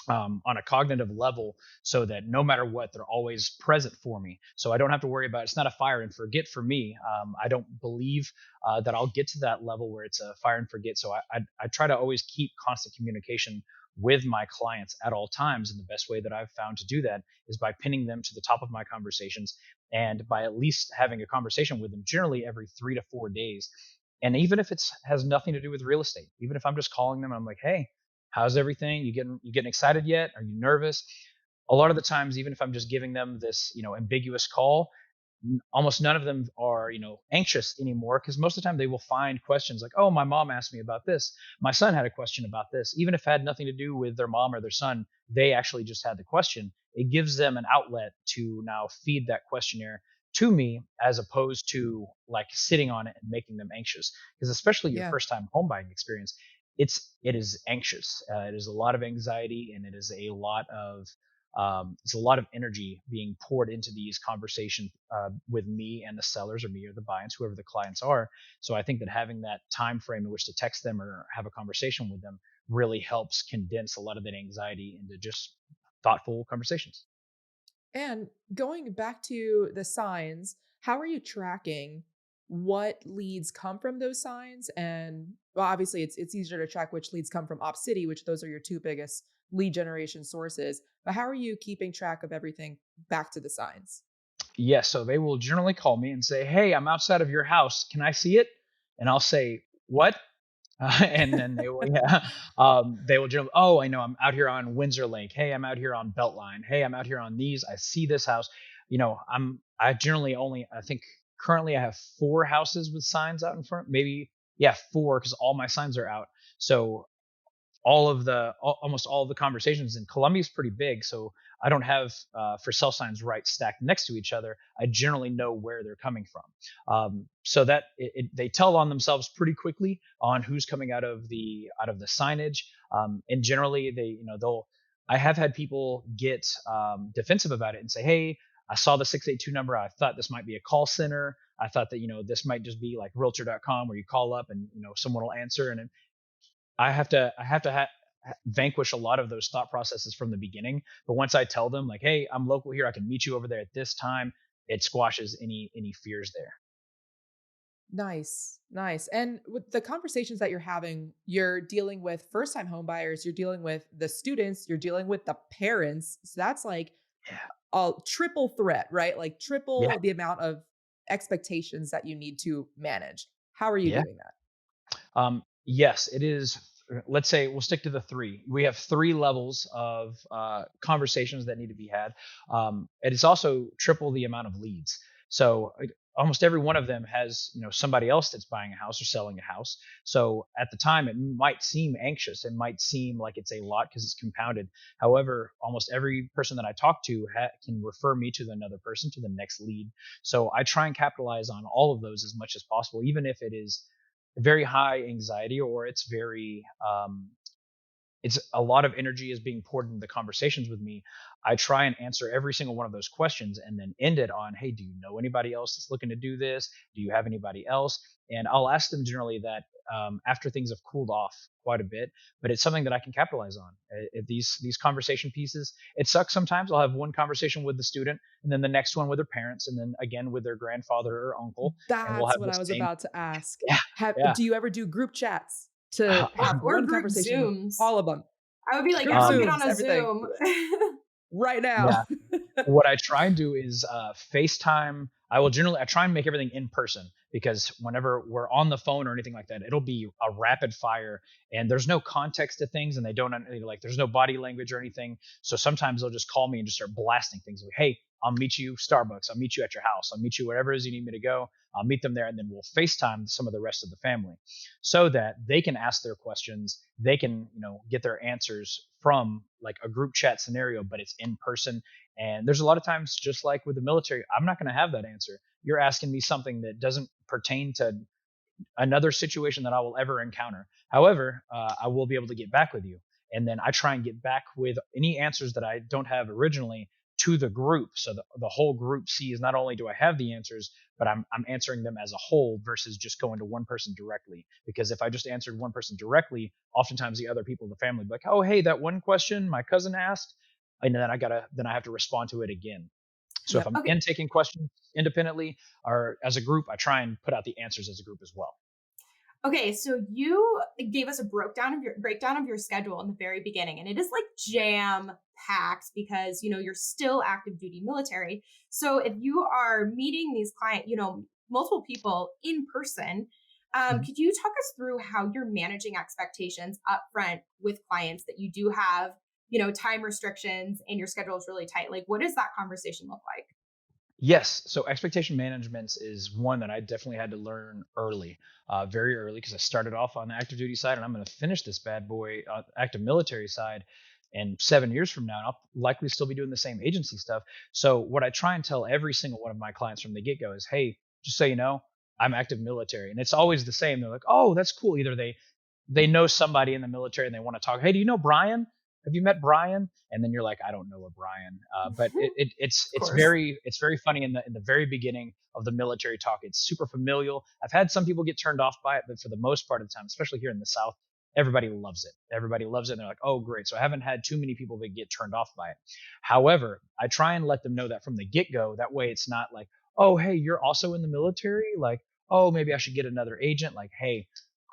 [SPEAKER 2] on a cognitive level, so that no matter what, they're always present for me. So I don't have to worry about, it's not a fire and forget for me. I don't believe that I'll get to that level where it's a fire and forget. So I try to always keep constant communication with my clients at all times. And the best way that I've found to do that is by pinning them to the top of my conversations, and by at least having a conversation with them generally every 3 to 4 days. And even if it has nothing to do with real estate, even if I'm just calling them, I'm like, "Hey, how's everything? You getting excited yet? Are you nervous?" A lot of the times, even if I'm just giving them this, ambiguous call, almost none of them are, anxious anymore, because most of the time they will find questions like, "Oh, my mom asked me about this. My son had a question about this." Even if it had nothing to do with their mom or their son, they actually just had the question. It gives them an outlet to now feed that questionnaire to me, as opposed to like sitting on it and making them anxious. Because especially your
[SPEAKER 1] Yeah.
[SPEAKER 2] first time home buying experience, it is anxious. It is a lot of anxiety, and it's a lot of energy being poured into these conversations with me and the sellers, or me or the buyers, whoever the clients are. So I think that having that time frame in which to text them or have a conversation with them really helps condense a lot of that anxiety into just thoughtful conversations.
[SPEAKER 1] And going back to the signs, how are you tracking what leads come from those signs? And well, obviously it's easier to track which leads come from Opcity, which those are your two biggest lead generation sources. But how are you keeping track of everything back to the signs?
[SPEAKER 2] Yes, so they will generally call me and say, "Hey, I'm outside of your house. Can I see it?" And I'll say, "What?" And then they will, yeah, they will generally, "Oh, I know, I'm out here on Windsor Lake. Hey, I'm out here on Beltline. Hey, I'm out here on these. I see this house." I generally only, I think currently I have 4 houses with signs out in front. Maybe, yeah, 4, because all my signs are out. So almost all of the conversations, in Columbia is pretty big, so I don't have for cell signs right stacked next to each other. I generally know where they're coming from, so that they tell on themselves pretty quickly on who's coming out of the signage, and generally they'll. I have had people get defensive about it and say, "Hey, I saw the 682 number. I thought this might be a call center. I thought that this might just be like realtor.com where you call up and someone will answer." And I have to vanquish a lot of those thought processes from the beginning. But once I tell them like, "Hey, I'm local here. I can meet you over there at this time," it squashes any fears there.
[SPEAKER 1] Nice, nice. And with the conversations that you're having, you're dealing with first-time home buyers, you're dealing with the students, you're dealing with the parents. So that's like
[SPEAKER 2] Yeah.
[SPEAKER 1] a triple threat, right? Like
[SPEAKER 2] Yeah.
[SPEAKER 1] triple the amount of expectations that you need to manage. How are you
[SPEAKER 2] Yeah.
[SPEAKER 1] doing that?
[SPEAKER 2] Yes, it is. Let's say we'll stick to the three. We have three levels of conversations that need to be had. And it's also triple the amount of leads. So almost every one of them has somebody else that's buying a house or selling a house. So at the time, it might seem anxious. It might seem like it's a lot because it's compounded. However, almost every person that I talk to can refer me to another person to the next lead. So I try and capitalize on all of those as much as possible, even if it is very high anxiety or it's a lot of energy is being poured into the conversations with me. I try and answer every single one of those questions and then end it on, "Hey, do you know anybody else that's looking to do this? Do you have anybody else?" And I'll ask them generally that after things have cooled off quite a bit, but it's something that I can capitalize on. These conversation pieces, it sucks sometimes. I'll have one conversation with the student and then the next one with their parents and then again with their grandfather or uncle, and we'll
[SPEAKER 1] That's
[SPEAKER 2] have
[SPEAKER 1] what
[SPEAKER 2] the
[SPEAKER 1] I was
[SPEAKER 2] same.
[SPEAKER 1] about to ask.
[SPEAKER 2] Yeah, yeah.
[SPEAKER 1] Do you ever do group chats to have
[SPEAKER 3] Or
[SPEAKER 1] one
[SPEAKER 3] group
[SPEAKER 1] conversation with
[SPEAKER 3] Zooms.
[SPEAKER 1] all of them?
[SPEAKER 3] I would be like,
[SPEAKER 1] Group
[SPEAKER 3] everyone get
[SPEAKER 2] um,
[SPEAKER 3] on
[SPEAKER 1] Zooms,
[SPEAKER 3] a
[SPEAKER 1] everything
[SPEAKER 3] Zoom.
[SPEAKER 1] right now.
[SPEAKER 2] yeah. What I try and do is FaceTime. I try and make everything in person because whenever we're on the phone or anything like that, it'll be a rapid fire and there's no context to things and they don't like there's no body language or anything. So sometimes they'll just call me and just start blasting things like, "Hey, I'll meet you Starbucks. I'll meet you at your house. I'll meet you wherever it is you need me to go. I'll meet them there and then we'll FaceTime some of the rest of the family so that they can ask their questions. They can, get their answers from like a group chat scenario, but it's in person. And there's a lot of times, just like with the military, I'm not going to have that answer. You're asking me something that doesn't pertain to another situation that I will ever encounter. However, I will be able to get back with you. And then I try and get back with any answers that I don't have originally to the group. So the whole group sees not only do I have the answers, but I'm answering them as a whole versus just going to one person directly. Because if I just answered one person directly, oftentimes the other people in the family be like, "Oh, hey, that one question my cousin asked." And then I have to respond to it again. So if
[SPEAKER 1] Yep.
[SPEAKER 2] I'm
[SPEAKER 3] Okay.
[SPEAKER 2] taking questions independently or as a group, I try and put out the answers as a group as well.
[SPEAKER 3] Okay, so you gave us a breakdown of your schedule in the very beginning, and it is like jam packed because you're still active duty military. So if you are meeting these multiple people in person,
[SPEAKER 2] Mhm.
[SPEAKER 3] could you talk us through how you're managing expectations up front with clients that you do have time restrictions and your schedule is really tight? Like, what does that conversation look like?
[SPEAKER 2] Yes. So expectation management is one that I definitely had to learn early, very early, because I started off on the active duty side and I'm going to finish this bad boy active military side. And 7 years from now, I'll likely still be doing the same agency stuff. So what I try and tell every single one of my clients from the get go is, "Hey, just so you know, I'm active military." And it's always the same. They're like, "Oh, that's cool." Either they know somebody in the military and they want to talk. "Hey, do you know Brian? Have you met Brian?" And then you're like, "I don't know a Brian." But
[SPEAKER 3] Of course.
[SPEAKER 2] it's very funny in the very beginning of the military talk. It's super familial. I've had some people get turned off by it, but for the most part of the time, especially here in the South, everybody loves it. Everybody loves it. And they're like, "Oh, great." So I haven't had too many people that get turned off by it. However, I try and let them know that from the get go. That way, it's not like, "Oh, hey, you're also in the military." Like, "Oh, maybe I should get another agent." Like, "Hey,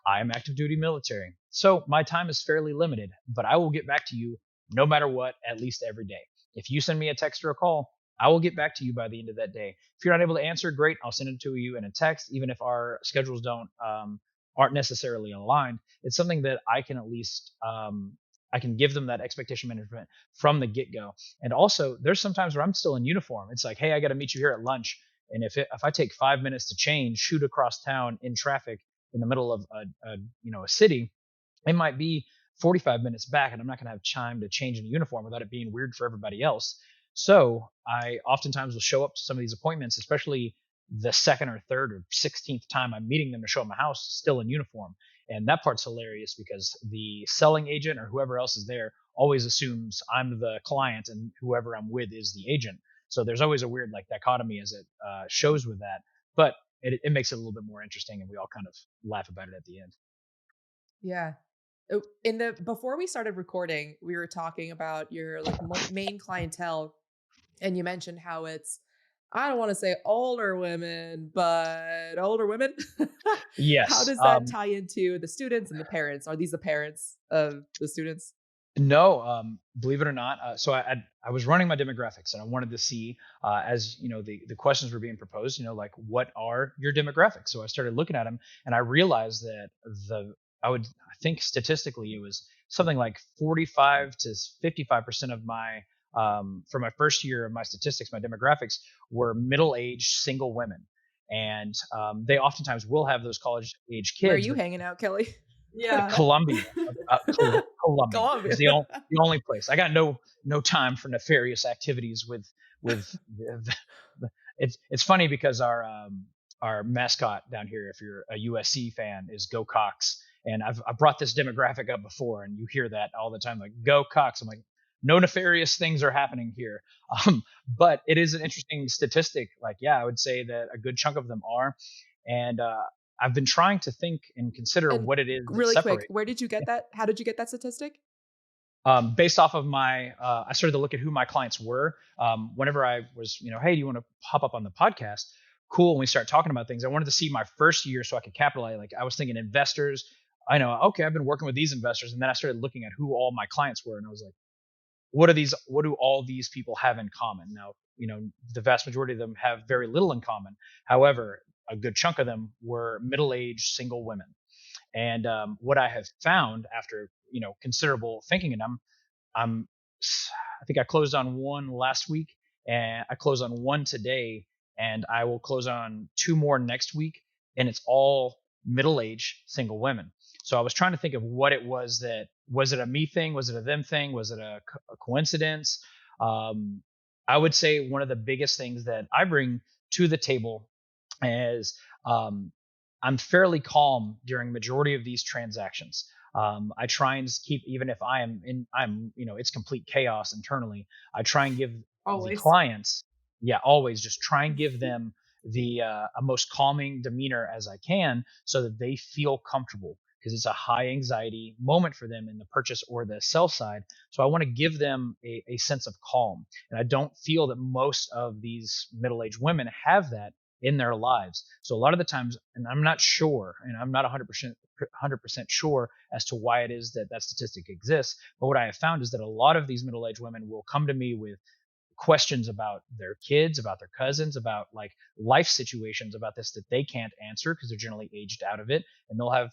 [SPEAKER 2] I am active duty military. So my time is fairly limited, but I will get back to you no matter what, at least every day. If you send me a text or a call, I will get back to you by the end of that day. If you're not able to answer, great. I'll send it to you in a text, even if our schedules aren't necessarily aligned. It's something that I can at least I can give them that expectation management from the get go. And also, there's sometimes where I'm still in uniform. It's like, "Hey, I got to meet you here at lunch." And if I take 5 minutes to change, shoot across town in traffic in the middle of a city, it might be 45 minutes back, and I'm not going to have time to change in uniform without it being weird for everybody else. So I oftentimes will show up to some of these appointments, especially the second or third or 16th time I'm meeting them to show them a house, still in uniform. And that part's hilarious because the selling agent or whoever else is there always assumes I'm the client and whoever I'm with is the agent. So there's always a weird like dichotomy as it shows with that, but it makes it a little bit more interesting, and we all kind of laugh about it at the end.
[SPEAKER 1] Yeah. Oh, in the before we started recording, we were talking about your like main clientele, and you mentioned how it's I don't want to say older women, but older women. How
[SPEAKER 2] Yes.
[SPEAKER 1] does that tie into the students and the parents? Are these the parents of the students?
[SPEAKER 2] No, believe it or not. So I was running my demographics, and I wanted to see, as you know, the questions were being proposed. Like what are your demographics? So I started looking at them, and I realized that I think statistically it was something like 45 to 55% of my for my first year of my statistics, my demographics were middle-aged single women, and they oftentimes will have those college-age
[SPEAKER 1] Where are
[SPEAKER 2] kids,
[SPEAKER 1] you
[SPEAKER 2] but
[SPEAKER 1] hanging out, Kelly?
[SPEAKER 3] Yeah.
[SPEAKER 2] Columbia, Columbia is
[SPEAKER 1] Columbia.
[SPEAKER 2] the only place. I got no time for nefarious activities with it's funny because our mascot down here, if you're a USC fan, is Go Cox, and I brought this demographic up before, and you hear that all the time, like Go Cox. I'm like, no nefarious things are happening here, but it is an interesting statistic. Like, yeah, I would say that a good chunk of them are, and I've been trying to think and consider
[SPEAKER 1] And
[SPEAKER 2] what it is that
[SPEAKER 1] really quick,
[SPEAKER 2] separates.
[SPEAKER 1] where did you get that? How did you get that statistic?
[SPEAKER 2] Based off of I started to look at who my clients were. Whenever I was, hey, do you want to hop up on the podcast? Cool. When we start talking about things, I wanted to see my first year so I could capitalize. Like I was thinking investors. I know, okay, I've been working with these investors, and then I started looking at who all my clients were, and I was like, what do all these people have in common? Now, the vast majority of them have very little in common. However, a good chunk of them were middle-aged single women. And what I have found after considerable thinking in them, I'm I think I closed on one last week, and I closed on one today, and I will close on two more next week, and it's all middle-aged single women. So I was trying to think of what it was. That was it a me thing? Was it a them thing? Was it a coincidence? I would say one of the biggest things that I bring to the table is I'm fairly calm during majority of these transactions. I try and keep, even if it's complete chaos internally. I try and give the
[SPEAKER 3] Always.
[SPEAKER 2] clients, yeah, always just try and give them the a most calming demeanor as I can, so that they feel comfortable, because it's a high anxiety moment for them in the purchase or the sell side. So I want to give them a sense of calm, and I don't feel that most of these middle-aged women have that in their lives. So a lot of the times, and I'm not sure, and I'm not 100% sure as to why it is that that statistic exists, but what I have found is that a lot of these middle-aged women will come to me with questions about their kids, about their cousins, about like life situations about this that they can't answer because they're generally aged out of it, and they'll have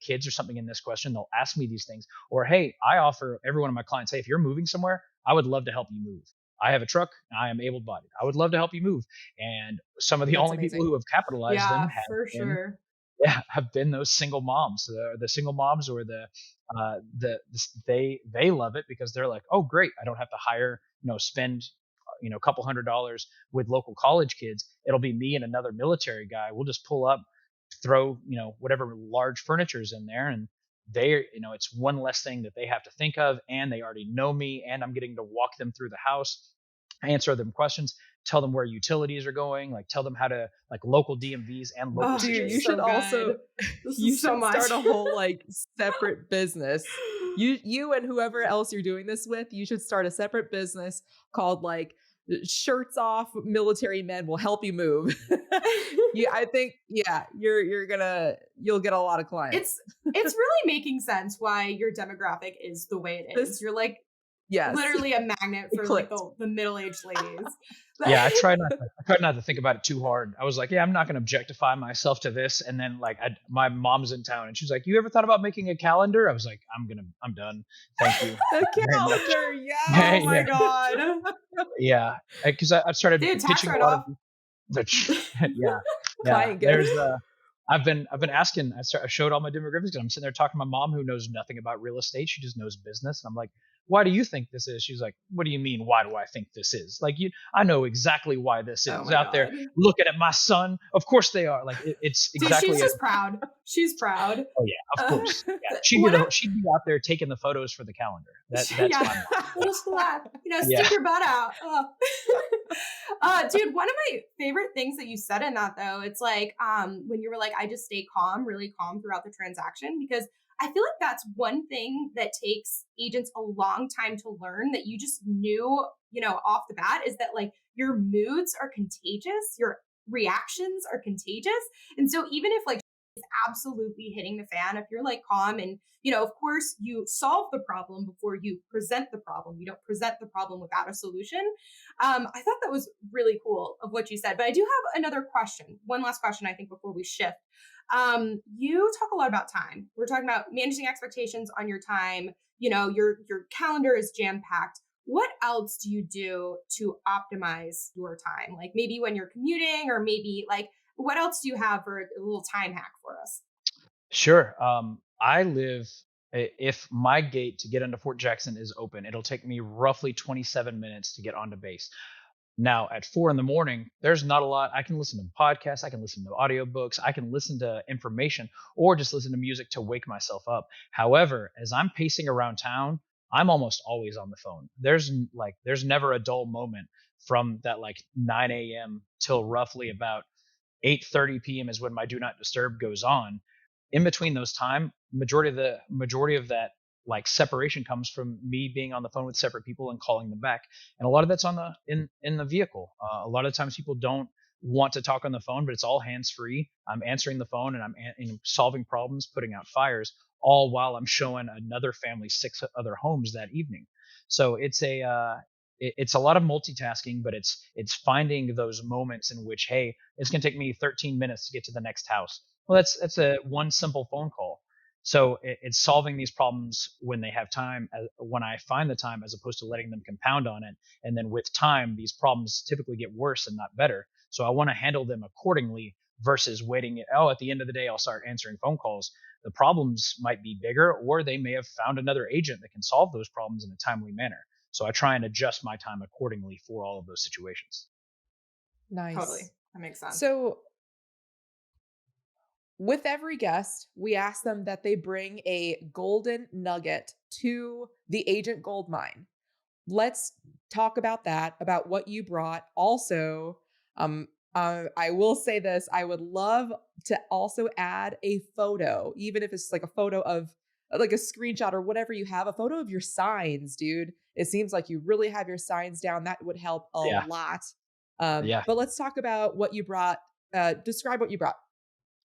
[SPEAKER 2] kids or something in this question. They'll ask me these things, or hey, I offer every one of my clients, hey, if you're moving somewhere, I would love to help you move. I have a truck. I am able-bodied. I would love to help you move. And some of the
[SPEAKER 1] That's
[SPEAKER 2] only people
[SPEAKER 1] amazing.
[SPEAKER 2] who have capitalized them
[SPEAKER 3] Yeah, for
[SPEAKER 2] been,
[SPEAKER 3] sure.
[SPEAKER 2] have been those single moms, the single moms, or they love it because they're like, oh, great, I don't have to hire, spend, a couple $100s with local college kids. It'll be me and another military guy. We'll just pull up, throw, whatever large furniture's in there, and it's one less thing that they have to think of, and they already know me, and I'm getting to walk them through the house, answer them questions, tell them where utilities are going, like tell them how to, like, local DMVs and local
[SPEAKER 3] Oh,
[SPEAKER 1] Dude,
[SPEAKER 3] you're
[SPEAKER 1] you
[SPEAKER 2] situations.
[SPEAKER 1] should
[SPEAKER 3] so
[SPEAKER 1] also
[SPEAKER 3] good. This
[SPEAKER 1] you
[SPEAKER 3] is so
[SPEAKER 1] should
[SPEAKER 3] much.
[SPEAKER 1] start a whole like separate business. You and whoever else you're doing this with, you should start a separate business called like shirts off military men will help you move. I think you'll get a lot of clients.
[SPEAKER 3] It's really making sense why your demographic is the way it is.
[SPEAKER 1] This
[SPEAKER 3] You're like
[SPEAKER 1] yes.
[SPEAKER 3] literally a magnet
[SPEAKER 1] It
[SPEAKER 3] for like
[SPEAKER 1] clicked.
[SPEAKER 3] the middle-aged ladies.
[SPEAKER 2] Yeah, I tried not to think about it too hard. I was like, yeah, I'm not going to objectify myself to this. And then like my mom's in town, and she's like, you ever thought about making a calendar? I was like, I'm done. Thank you.
[SPEAKER 1] A
[SPEAKER 2] Very much.
[SPEAKER 1] calendar,
[SPEAKER 2] Yeah,
[SPEAKER 3] Oh my
[SPEAKER 1] yes.
[SPEAKER 2] yeah,
[SPEAKER 3] god.
[SPEAKER 2] yeah. Because I started
[SPEAKER 3] Dude, tax
[SPEAKER 2] pitching a lot of
[SPEAKER 3] write-off.
[SPEAKER 2] yeah, yeah.
[SPEAKER 1] Client
[SPEAKER 2] There's
[SPEAKER 1] gift.
[SPEAKER 2] I've been asking. I showed all my demographics, and I'm sitting there talking to my mom, who knows nothing about real estate. She just knows business, and I'm like, "Why do you think this is?" She's like, "What do you mean? Why do I think this is? Like, I know exactly why this
[SPEAKER 3] Oh
[SPEAKER 2] is
[SPEAKER 3] my
[SPEAKER 2] out there
[SPEAKER 3] God.
[SPEAKER 2] looking at my son. Of course they are. Like, it's
[SPEAKER 3] Dude, she's
[SPEAKER 2] exactly.
[SPEAKER 3] just proud. She's proud.
[SPEAKER 2] Oh yeah, of
[SPEAKER 3] Uh,
[SPEAKER 2] course. Yeah,
[SPEAKER 3] what I'm
[SPEAKER 2] she'd be out there taking the photos for the calendar. That's
[SPEAKER 3] yeah,
[SPEAKER 2] my mom.
[SPEAKER 3] little slap.
[SPEAKER 2] Yeah.
[SPEAKER 3] Stick your butt out. Oh. Dude, one of my favorite things that you said in that though, it's like when you were like, I just stay calm, really calm throughout the transaction because I feel like that's one thing that takes agents a long time to learn that you just knew, off the bat is that like your moods are contagious, your reactions are contagious. And so even if like absolutely hitting the fan if you're like calm and of course you solve the problem before you present the problem, you don't present the problem without a solution. I thought that was really cool of what you said, but I do have another question, one last question I think before we shift. You talk a lot about time, we're talking about managing expectations on your time, your calendar is jam packed. What else do you do to optimize your time, like maybe when you're commuting or maybe like what else do you have for a little time hack for us?
[SPEAKER 2] Sure. I live. If my gate to get into Fort Jackson is open, it'll take me roughly 27 minutes to get onto base. Now, at 4 in the morning, there's not a lot. I can listen to podcasts, I can listen to audiobooks, I can listen to information, or just listen to music to wake myself up. However, as I'm pacing around town, I'm almost always on the phone. There's never a dull moment from that like 9 a.m. till roughly about 8:30 p.m. is when my do not disturb goes on. In between those time, majority of that like separation comes from me being on the phone with separate people and calling them back. And a lot of that's on the in the vehicle. A lot of times people don't want to talk on the phone, but it's all hands free. I'm answering the phone and solving problems, putting out fires, all while I'm showing another family six other homes that evening. So it's a lot of multitasking, but it's finding those moments in which, hey, it's going to take me 13 minutes to get to the next house. Well, that's a one simple phone call. So it's solving these problems when they have time, when I find the time, as opposed to letting them compound on it. And then with time, these problems typically get worse and not better. So I want to handle them accordingly versus waiting. Oh, at the end of the day, I'll start answering phone calls. The problems might be bigger, or they may have found another agent that can solve those problems in a timely manner. So I try and adjust my time accordingly for all of those situations.
[SPEAKER 1] Nice.
[SPEAKER 3] Totally, that makes sense.
[SPEAKER 1] So, with every guest, we ask them that they bring a golden nugget to the agent gold mine. Let's talk about that, about what you brought. Also, I will say this, I would love to also add a photo, even if it's like a photo of like a screenshot or whatever you have, a photo of your signs, dude. It seems like you really have your signs down. That would help a
[SPEAKER 2] Yeah.
[SPEAKER 1] lot.
[SPEAKER 2] Yeah.
[SPEAKER 1] But let's talk about what you brought. Describe what you brought.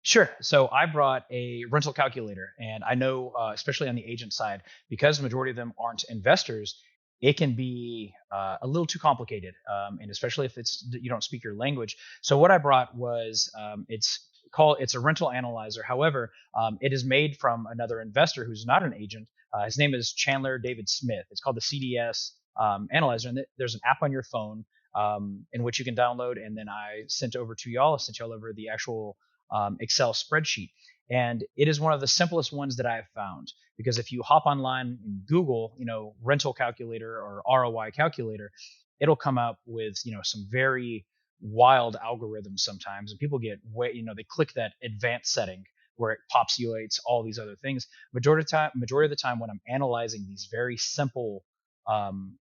[SPEAKER 2] Sure. So I brought a rental calculator, and I know, especially on the agent side, because the majority of them aren't investors, it can be a little too complicated, and especially if you don't speak your language. So what I brought was it's a rental analyzer. However, it is made from another investor who's not an agent. His name is Chandler David Smith. It's called the CDS analyzer, and there's an app on your phone in which you can download. And then I sent y'all over the actual Excel spreadsheet. And it is one of the simplest ones that I have found, because if you hop online and Google, rental calculator or ROI calculator, it'll come up with, some very wild algorithms sometimes. And people get they click that advanced setting where it populates all these other things. Majority of the time when I'm analyzing these very simple um,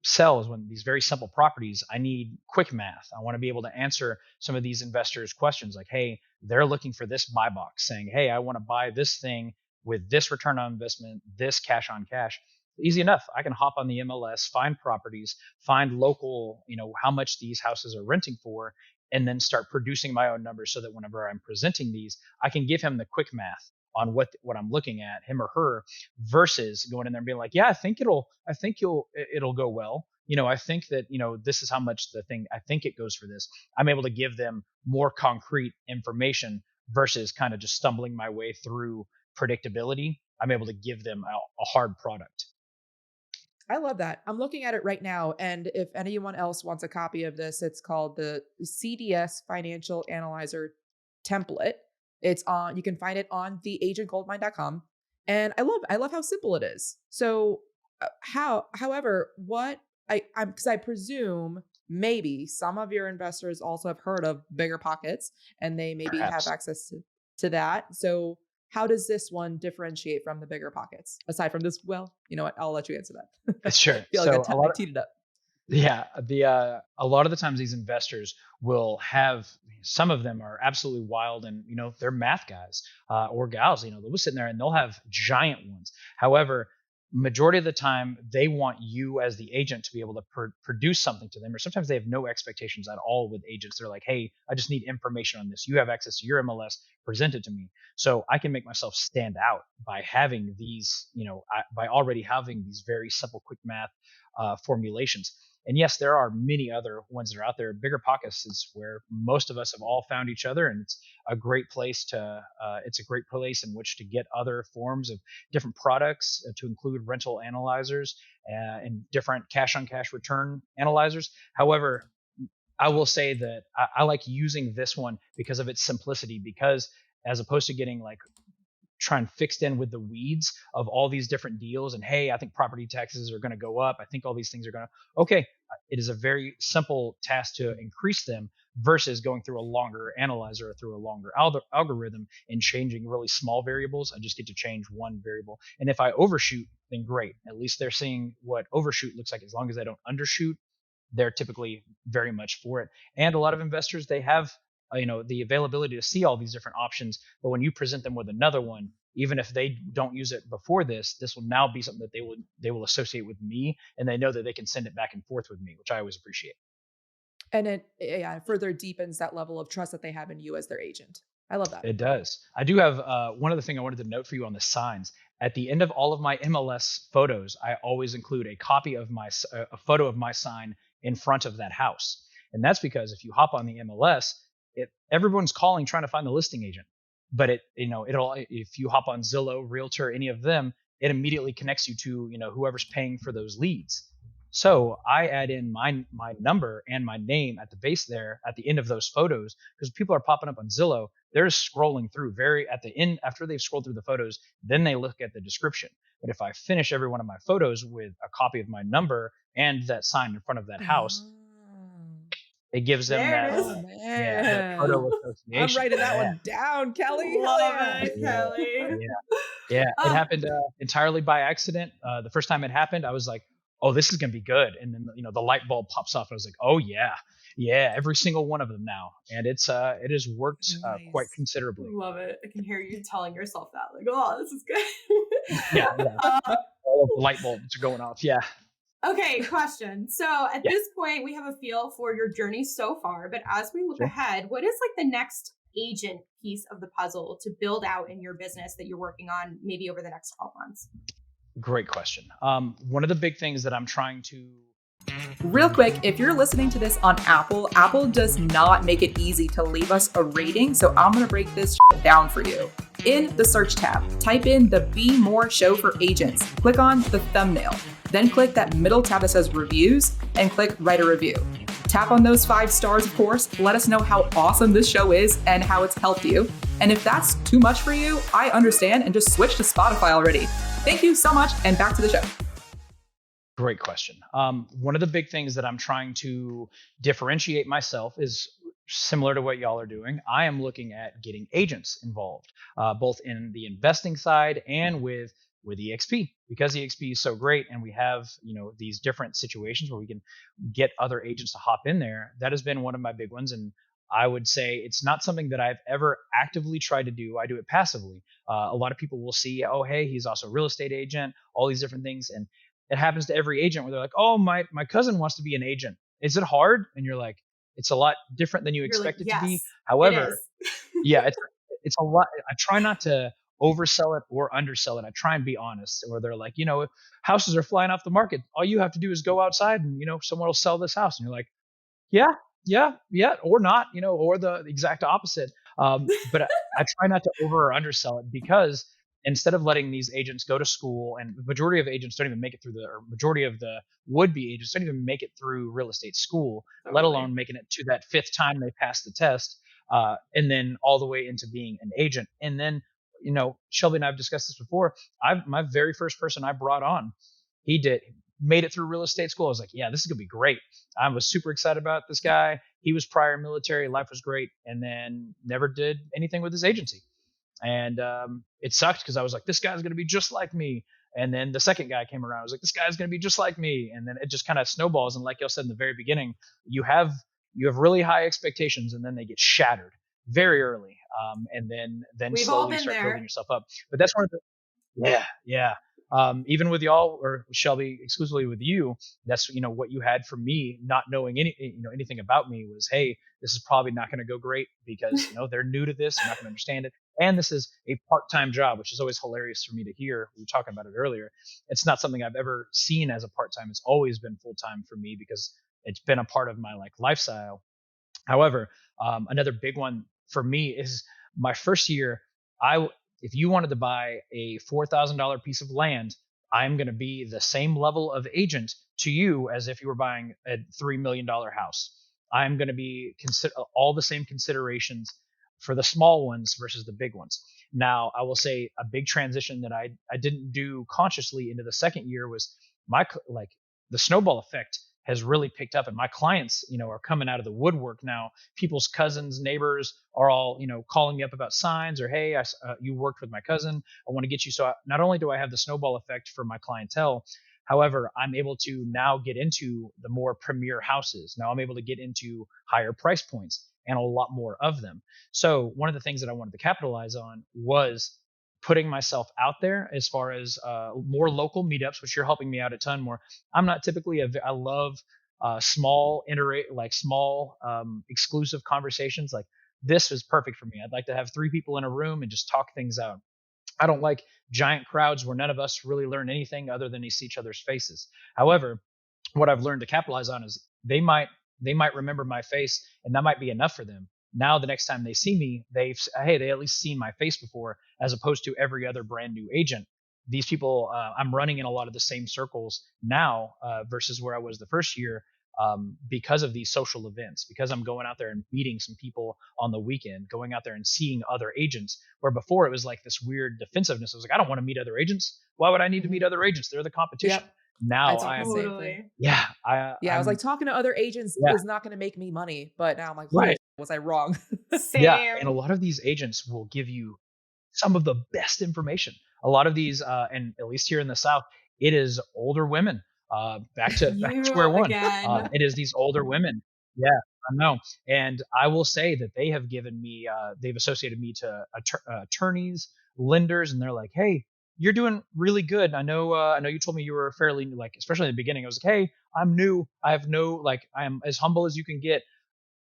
[SPEAKER 2] sells when these very simple properties, I need quick math. I want to be able to answer some of these investors' questions like, hey, they're looking for this buy box saying, hey, I want to buy this thing with this return on investment, this cash on cash. Easy enough. I can hop on the MLS, find properties, find local, how much these houses are renting for, and then start producing my own numbers so that whenever I'm presenting these, I can give him the quick math on what I'm looking at, him or her, versus going in there and being like, yeah, it'll go well. I think that, this is how much I think it goes for this. I'm able to give them more concrete information versus kind of just stumbling my way through predictability. I'm able to give them a hard product.
[SPEAKER 1] I love that. I'm looking at it right now. And if anyone else wants a copy of this, it's called the CDS Financial Analyzer Template. It's on, you can find it on theagentgoldmine.com. And I love how simple it is. So however, what I'm because I presume maybe some of your investors also have heard of bigger pockets and they maybe have
[SPEAKER 2] Perhaps.
[SPEAKER 1] access to that. So how does this one differentiate from the bigger pockets aside from this? Well, you know what? I'll let you answer that.
[SPEAKER 2] Sure.
[SPEAKER 1] Feel like
[SPEAKER 2] So a
[SPEAKER 1] I
[SPEAKER 2] lot
[SPEAKER 1] teed it up.
[SPEAKER 2] Yeah, a lot of the times these investors will have, some of them are absolutely wild, and they're math guys or gals. They'll be sitting there and they'll have giant ones. However, majority of the time they want you as the agent to be able to produce something to them, or sometimes they have no expectations at all with agents. They're like, hey, I just need information on this. You have access to your MLS, present it to me, so I can make myself stand out by having these, by already having these very simple, quick math formulations. And yes, there are many other ones that are out there. Bigger Pockets is where most of us have all found each other, and it's a great place to. It's a great place in which to get other forms of different products, to include rental analyzers and different cash-on-cash return analyzers. However, I will say that I like using this one because of its simplicity. Because as opposed to getting like trying fixed in with the weeds of all these different deals, and hey, I think property taxes are going to go up, I think all these things are going to, okay, it is a very simple task to increase them versus going through a longer analyzer or through a longer algorithm and changing really small variables. I just get to change one variable, and if I overshoot, then great, at least they're seeing what overshoot looks like. As long as I don't undershoot, they're typically very much for it. And a lot of investors, they have the availability to see all these different options, but when you present them with another one, even if they don't use it before this will now be something that they will associate with me, and they know that they can send it back and forth with me, which I always appreciate.
[SPEAKER 1] And it further deepens that level of trust that they have in you as their agent. I love that.
[SPEAKER 2] It does. I do have one other thing I wanted to note for you on the signs. At the end of all of my MLS photos, I always include a copy of a photo of my sign in front of that house, and that's because if you hop on the MLS, everyone's calling trying to find the listing agent, but it'll, if you hop on Zillow, Realtor, any of them, it immediately connects you to whoever's paying for those leads. So I add in my number and my name at the base there at the end of those photos, because people are popping up on Zillow. They're just scrolling through very at the end after they've scrolled through the photos, then they look at the description. But if I finish every one of my photos with a copy of my number and that sign in front of that house,
[SPEAKER 1] Oh,
[SPEAKER 2] it gives them
[SPEAKER 3] There it
[SPEAKER 2] that
[SPEAKER 3] is.
[SPEAKER 1] oh
[SPEAKER 2] yeah, that
[SPEAKER 1] man.
[SPEAKER 2] photo
[SPEAKER 1] I'm
[SPEAKER 2] association.
[SPEAKER 1] writing that
[SPEAKER 2] Yeah,
[SPEAKER 1] one down, Kelly. Hell
[SPEAKER 3] Love
[SPEAKER 1] yeah.
[SPEAKER 3] it,
[SPEAKER 2] yeah,
[SPEAKER 3] Kelly.
[SPEAKER 2] yeah. Yeah, it
[SPEAKER 3] Oh,
[SPEAKER 2] happened entirely by accident. The first time it happened, I was like, "Oh, this is gonna be good," and then the light bulb pops off. I was like, "Oh yeah, yeah, every single one of them now," and it has worked quite
[SPEAKER 1] Nice.
[SPEAKER 2] considerably.
[SPEAKER 3] love it. I can hear you telling yourself that. Like, oh, this is good.
[SPEAKER 2] Yeah, yeah,
[SPEAKER 3] uh,
[SPEAKER 2] all of the light bulbs are going off. Yeah,
[SPEAKER 3] okay, question. So at
[SPEAKER 2] yeah,
[SPEAKER 3] this point, we have a feel for your journey so far, but as we look
[SPEAKER 2] sure.
[SPEAKER 3] ahead, what is like the next agent piece of the puzzle to build out in your business that you're working on maybe over the next 12 months?
[SPEAKER 2] Great question. One of the big things that I'm trying to
[SPEAKER 1] Real quick, if you're listening to this on Apple, Apple does not make it easy to leave us a rating, so I'm going to break this down for you. In the search tab, type in the Be More Show for Agents. Click on the thumbnail. Then click that middle tab that says Reviews and click Write a Review. Tap on those 5 stars, of course. Let us know how awesome this show is and how it's helped you. And if that's too much for you, I understand, and just switch to Spotify already. Thank you so much, and back to the show.
[SPEAKER 2] Great question. One of the big things that I'm trying to differentiate myself is similar to what y'all are doing. I am looking at getting agents involved, both in the investing side and with EXP, because EXP is so great, and we have these different situations where we can get other agents to hop in there. That has been one of my big ones, and I would say it's not something that I've ever actively tried to do. I do it passively. A lot of people will see, oh, hey, he's also a real estate agent, all these different things, and it happens to every agent where they're like, oh, my cousin wants to be an agent. Is it hard? And you're like, it's a lot different than you
[SPEAKER 3] You're like,
[SPEAKER 2] expect it to be.
[SPEAKER 3] yes, it
[SPEAKER 2] However,
[SPEAKER 3] is.
[SPEAKER 2] yeah, it's a lot. I try not to oversell it or undersell it. I try and be honest. Or they're like, if houses are flying off the market, all you have to do is go outside and someone will sell this house. And you're like, yeah, yeah, yeah, or not, or the exact opposite. But I try not to over or undersell it, because instead of letting these agents go to school, and the majority of agents don't even make it through or majority of the would-be agents don't even make it through real estate school, let
[SPEAKER 3] Totally.
[SPEAKER 2] alone making it to that 5th time they pass the test. and then all the way into being an agent. And then, Shelby and I have discussed this before. My very first person I brought on, he made it through real estate school. I was like, yeah, this is gonna be great. I was super excited about this guy. He was prior military, life was great, and then never did anything with his agency. And it sucked because I was like, this guy's gonna be just like me. And then the second guy came around. I was like, this guy's gonna be just like me. And then it just kind of snowballs. And like y'all said in the very beginning, you have really high expectations, and then they get shattered very early. And then
[SPEAKER 3] We've all
[SPEAKER 2] slowly
[SPEAKER 3] been
[SPEAKER 2] start building
[SPEAKER 3] there.
[SPEAKER 2] yourself up. But that's one of the yeah. Even with y'all, or Shelby, exclusively with you, that's what you had from me, not knowing anything about me, was, hey, this is probably not going to go great because they're new to this, they're not going to understand it, and this is a part-time job, which is always hilarious for me to hear. We were talking about it earlier. It's not something I've ever seen as a part-time. It's always been full-time for me because it's been a part of my lifestyle. However, another big one for me is my first year. If you wanted to buy a $4,000 piece of land, I'm going to be the same level of agent to you as if you were buying a $3 million house. I'm going to be consider all the same considerations for the small ones versus the big ones. Now, I will say a big transition that I didn't do consciously into the second year was the snowball effect has really picked up, and my clients are coming out of the woodwork now. People's cousins, neighbors are all calling me up about signs, or, hey, you worked with my cousin, I want to get you. So not only do I have the snowball effect for my clientele, however, I'm able to now get into the more premier houses. Now I'm able to get into higher price points and a lot more of them. So one of the things that I wanted to capitalize on was putting myself out there as far as more local meetups, which you're helping me out a ton more. I'm not typically I love small small exclusive conversations. Like, this is perfect for me. I'd like to have 3 people in a room and just talk things out. I don't like giant crowds where none of us really learn anything other than to see each other's faces. However, what I've learned to capitalize on is they might remember my face, and that might be enough for them. Now the next time they see me, they at least seen my face before, as opposed to every other brand new agent. These people, I'm running in a lot of the same circles now versus where I was the first year, because of these social events, because I'm going out there and meeting some people on the weekend, going out there and seeing other agents, where before it was like this weird defensiveness. I was like, I don't want to meet other agents. Why would I need to meet
[SPEAKER 1] Mhm.
[SPEAKER 2] other agents? They're the competition.
[SPEAKER 1] Yep. I
[SPEAKER 2] Now
[SPEAKER 1] thought the
[SPEAKER 2] I'm,
[SPEAKER 1] same thing.
[SPEAKER 3] Totally.
[SPEAKER 2] yeah,
[SPEAKER 1] Yeah, I was like, talking to other agents
[SPEAKER 2] yeah,
[SPEAKER 1] is not gonna make me money, but now I'm like, "Holy
[SPEAKER 2] right.
[SPEAKER 1] sh was I wrong?"
[SPEAKER 2] Yeah, and a
[SPEAKER 3] Same.
[SPEAKER 2] lot of these agents will give you some of the best information. A lot of these, and at least here in the South, it is older women. Back to
[SPEAKER 3] You
[SPEAKER 2] square one.
[SPEAKER 3] again.
[SPEAKER 2] It is these older women. Yeah, I know. And I will say that they have given me, they've associated me to attorneys, lenders, and they're like, "Hey, you're doing really good. I know you told me you were fairly new, like, especially in the beginning. I was like, hey, I'm new. I have no, like, I am as humble as you can get."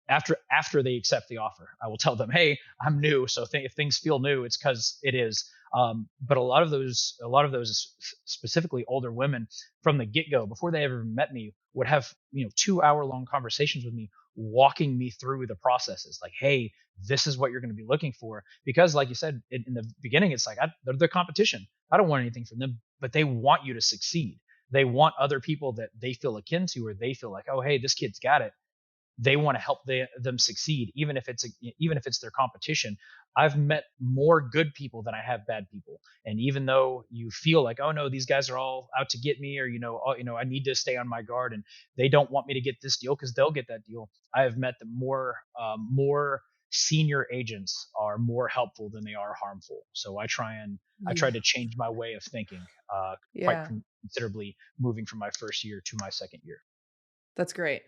[SPEAKER 2] After they accept the offer, I will tell them, hey, I'm new, so if things feel new, it's because it is. But a lot of those specifically older women, from the get-go, before they ever met me, would have 2-hour long conversations with me, walking me through the processes, like, hey, this is what you're going to be looking for. Because like you said in the beginning, it's like, they're the competition. I don't want anything from them, but they want you to succeed. They want other people that they feel akin to, or they feel like, oh, hey, this kid's got it. They want to help them succeed, even if it's their competition. I've met more good people than I have bad people, and even though you feel like, oh no, these guys are all out to get me, or I need to stay on my guard, and they don't want me to get this deal because they'll get that deal. I have met the more senior agents are more helpful than they are harmful. So I try
[SPEAKER 1] Yeah.
[SPEAKER 2] to change my way of thinking quite
[SPEAKER 1] Yeah.
[SPEAKER 2] considerably, moving from my first year to my second year.
[SPEAKER 1] That's great.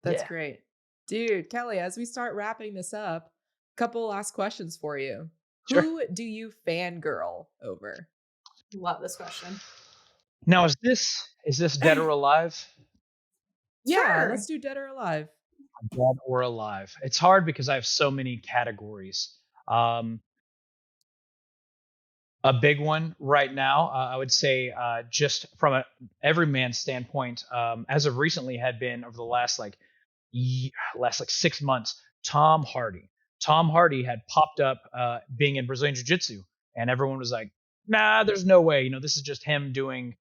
[SPEAKER 1] That's
[SPEAKER 2] Yeah,
[SPEAKER 1] great. Dude, Kelly, as we start wrapping this up, couple last questions for you.
[SPEAKER 2] sure.
[SPEAKER 1] Who do you fangirl over?
[SPEAKER 3] Love this question.
[SPEAKER 2] Now, is this dead or alive?
[SPEAKER 1] Yeah, let's
[SPEAKER 3] Sure.
[SPEAKER 1] do dead or alive.
[SPEAKER 2] Dead or alive. It's hard because I have so many categories. Um, a big one right now, I would say, just from a everyman standpoint, as of recently, had been over the last like 6 months. Tom Hardy. Tom Hardy had popped up, being in Brazilian Jiu Jitsu, and everyone was like, "Nah, there's no way. This is just him doing.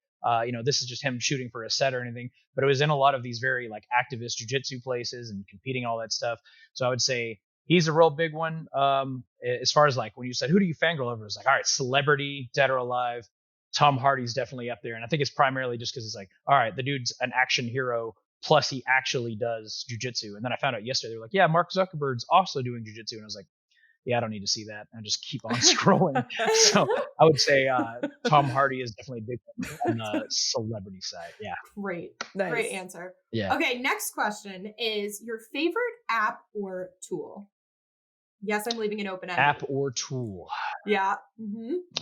[SPEAKER 2] This is just him shooting for a set or anything." But it was in a lot of these very like activist jiu jitsu places and competing all that stuff. So I would say he's a real big one. As far as like when you said who do you fangirl over, it's like all right, celebrity, dead or alive. Tom Hardy's definitely up there, and I think it's primarily just because it's like all right, the dude's an action hero. Plus, he actually does jujitsu. And then I found out yesterday they were like, yeah, Mark Zuckerberg's also doing jujitsu, and I was like, yeah, I don't need to see that. And just keep on scrolling. So I would say Tom Hardy is definitely a big one on the celebrity side. Yeah.
[SPEAKER 3] Great.
[SPEAKER 1] Nice.
[SPEAKER 3] Great answer.
[SPEAKER 2] Yeah.
[SPEAKER 3] Okay, next question is your favorite app or tool? Yes, I'm leaving it open-ended.
[SPEAKER 2] App or tool.
[SPEAKER 3] Yeah.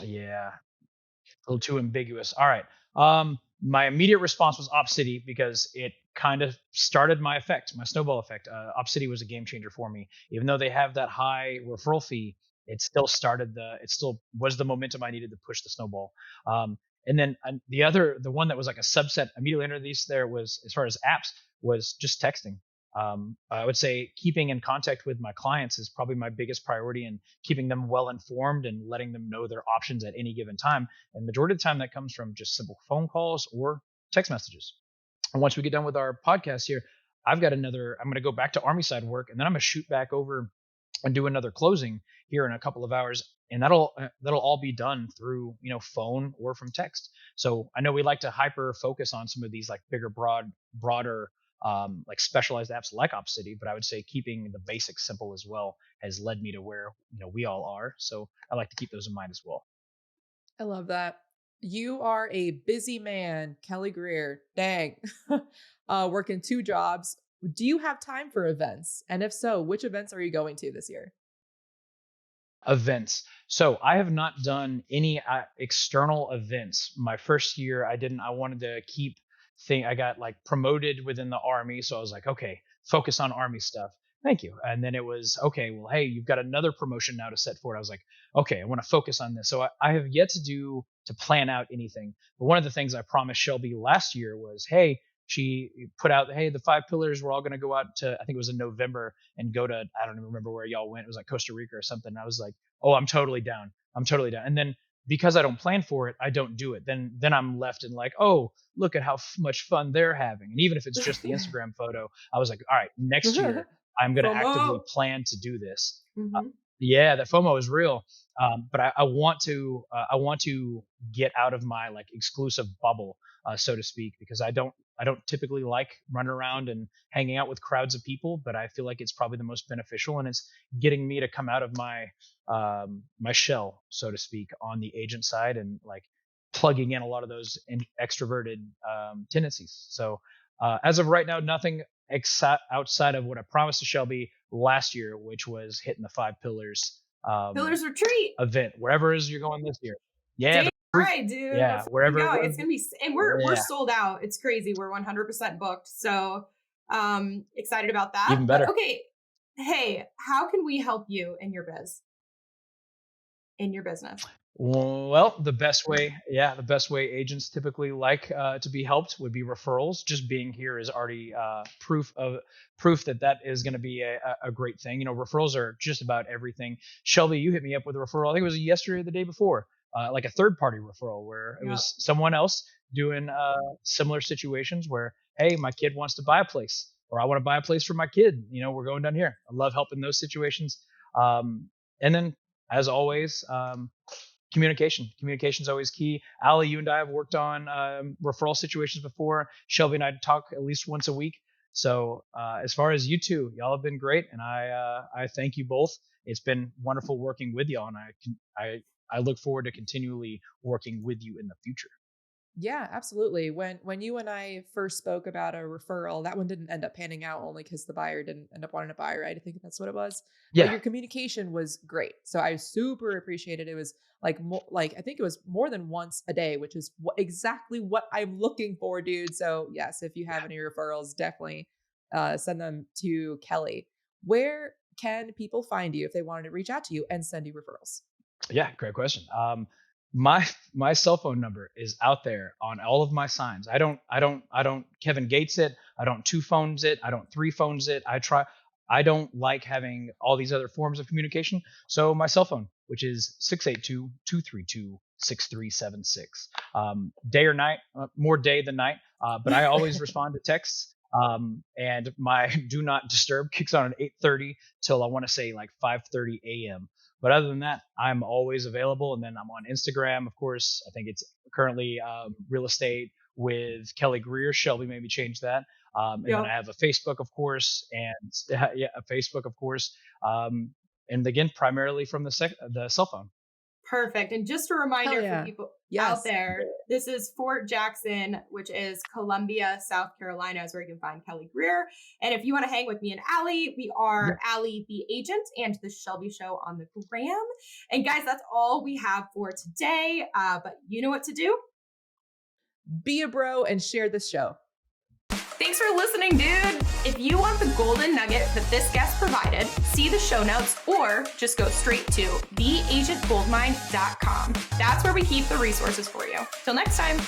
[SPEAKER 2] Yeah. A little too ambiguous. All right. My immediate response was Opcity because it kind of started my effect, my snowball effect. Opcity was a game changer for me. Even though they have that high referral fee, it still was the momentum I needed to push the snowball. And then the one that was like a subset immediately under these there was, as far as apps, was just texting. I would say keeping in contact with my clients is probably my biggest priority, and keeping them well informed and letting them know their options at any given time. And majority of the time that comes from just simple phone calls or text messages. And once we get done with our podcast here, I'm going to go back to Army side work, and then I'm going to shoot back over and do another closing here in a couple of hours. And that'll all be done through, phone or from text. So I know we like to hyper focus on some of these like bigger, broader, like specialized apps like Opcity, but I would say keeping the basics simple as well has led me to where we all are. So I like to keep those in mind as well.
[SPEAKER 1] I love that. You are a busy man, Kelly Greer. Dang. Working 2 jobs. Do you have time for events? And if so, which events are you going to this year?
[SPEAKER 2] Events. So I have not done any external events. My first year, I didn't. I wanted to keep I got like promoted within the Army, so I was like, okay, focus on Army stuff. Thank you. And then it was okay. Well, hey, you've got another promotion now to set forward. I was like, okay, I want to focus on this. So I have yet to plan out anything. But one of the things I promised Shelby last year was, hey, she put out, hey, the 5 pillars. We're all going to go out to, I think it was in November, and go to, I don't even remember where y'all went. It was like Costa Rica or something. And I was like, oh, I'm totally down. I'm totally down. And then because I don't plan for it, I don't do it. Then I'm left in like, oh, look at how much fun they're having. And even if it's just the Instagram photo, I was like, all right, next year I'm going to actively plan to do this. Yeah, that FOMO is real. But I want to get out of my like exclusive bubble, so to speak, because I don't typically like running around and hanging out with crowds of people, but I feel like it's probably the most beneficial, and it's getting me to come out of my my shell, so to speak, on the agent side, and like plugging in a lot of those extroverted tendencies. So as of right now, nothing outside of what I promised to Shelby last year, which was hitting the 5 pillars
[SPEAKER 3] Pillars retreat
[SPEAKER 2] event, wherever it is you're going this year. Yeah.
[SPEAKER 3] Dang, all right, dude.
[SPEAKER 2] Yeah, wherever
[SPEAKER 3] it's gonna be, and we're sold out. It's crazy. We're 100% booked. So excited about that.
[SPEAKER 2] Even better.
[SPEAKER 3] But, okay. Hey, how can we help you in your business?
[SPEAKER 2] Well, the best way agents typically like to be helped would be referrals. Just being here is already proof that is going to be a great thing. Referrals are just about everything. Shelby, you hit me up with a referral. I think it was yesterday or the day before, like a third-party referral where it was someone else doing similar situations where, hey, my kid wants to buy a place, or I want to buy a place for my kid. We're going down here. I love helping those situations. And then, as always, communication is always key. Allie, you and I have worked on referral situations before. Shelby and I talk at least once a week. So as far as you two, y'all have been great, and I thank you both. It's been wonderful working with y'all, and I look forward to continually working with you in the future.
[SPEAKER 1] Yeah, absolutely. When you and I first spoke about a referral, that one didn't end up panning out, only because the buyer didn't end up wanting to buy, right? I think that's what it was.
[SPEAKER 2] Yeah.
[SPEAKER 1] But your communication was great, so I super appreciated it. It was like I think it was more than once a day, which is exactly what I'm looking for, dude. So yes, if you have any referrals, definitely send them to Kelly. Where can people find you if they wanted to reach out to you and send you referrals?
[SPEAKER 2] Yeah, great question. My cell phone number is out there on all of my signs. I don't Kevin Gates it. I don't 2 phones it. I don't 3 phones it. I don't like having all these other forms of communication. So my cell phone, which is 682-232-6376. Day or night, more day than night. But I always respond to texts. And my do not disturb kicks on at 8:30 till I want to say like 5:30 a.m. But other than that, I'm always available. And then I'm on Instagram, of course. I think it's currently real estate with Kelly Greer. Shelby made me change that. And then
[SPEAKER 3] Yep.
[SPEAKER 2] I have a Facebook, of course, and yeah, a Facebook, of course. And again, primarily from the cell phone.
[SPEAKER 3] Perfect. And just a
[SPEAKER 1] Hell
[SPEAKER 3] reminder for
[SPEAKER 1] yeah.
[SPEAKER 3] people out
[SPEAKER 1] Yes.
[SPEAKER 3] there, this is Fort Jackson, which is Columbia, South Carolina, is where you can find Kelly Greer. And if you want to hang with me and Allie, we are Allie the Agent and the Shelby Show on the gram. And guys, that's all we have for today. But you know what to do.
[SPEAKER 1] Be a bro and share this show.
[SPEAKER 3] Thanks for listening, dude. If you want the golden nugget that this guest provided, see the show notes or just go straight to theagentgoldmine.com. That's where we keep the resources for you. Till next time.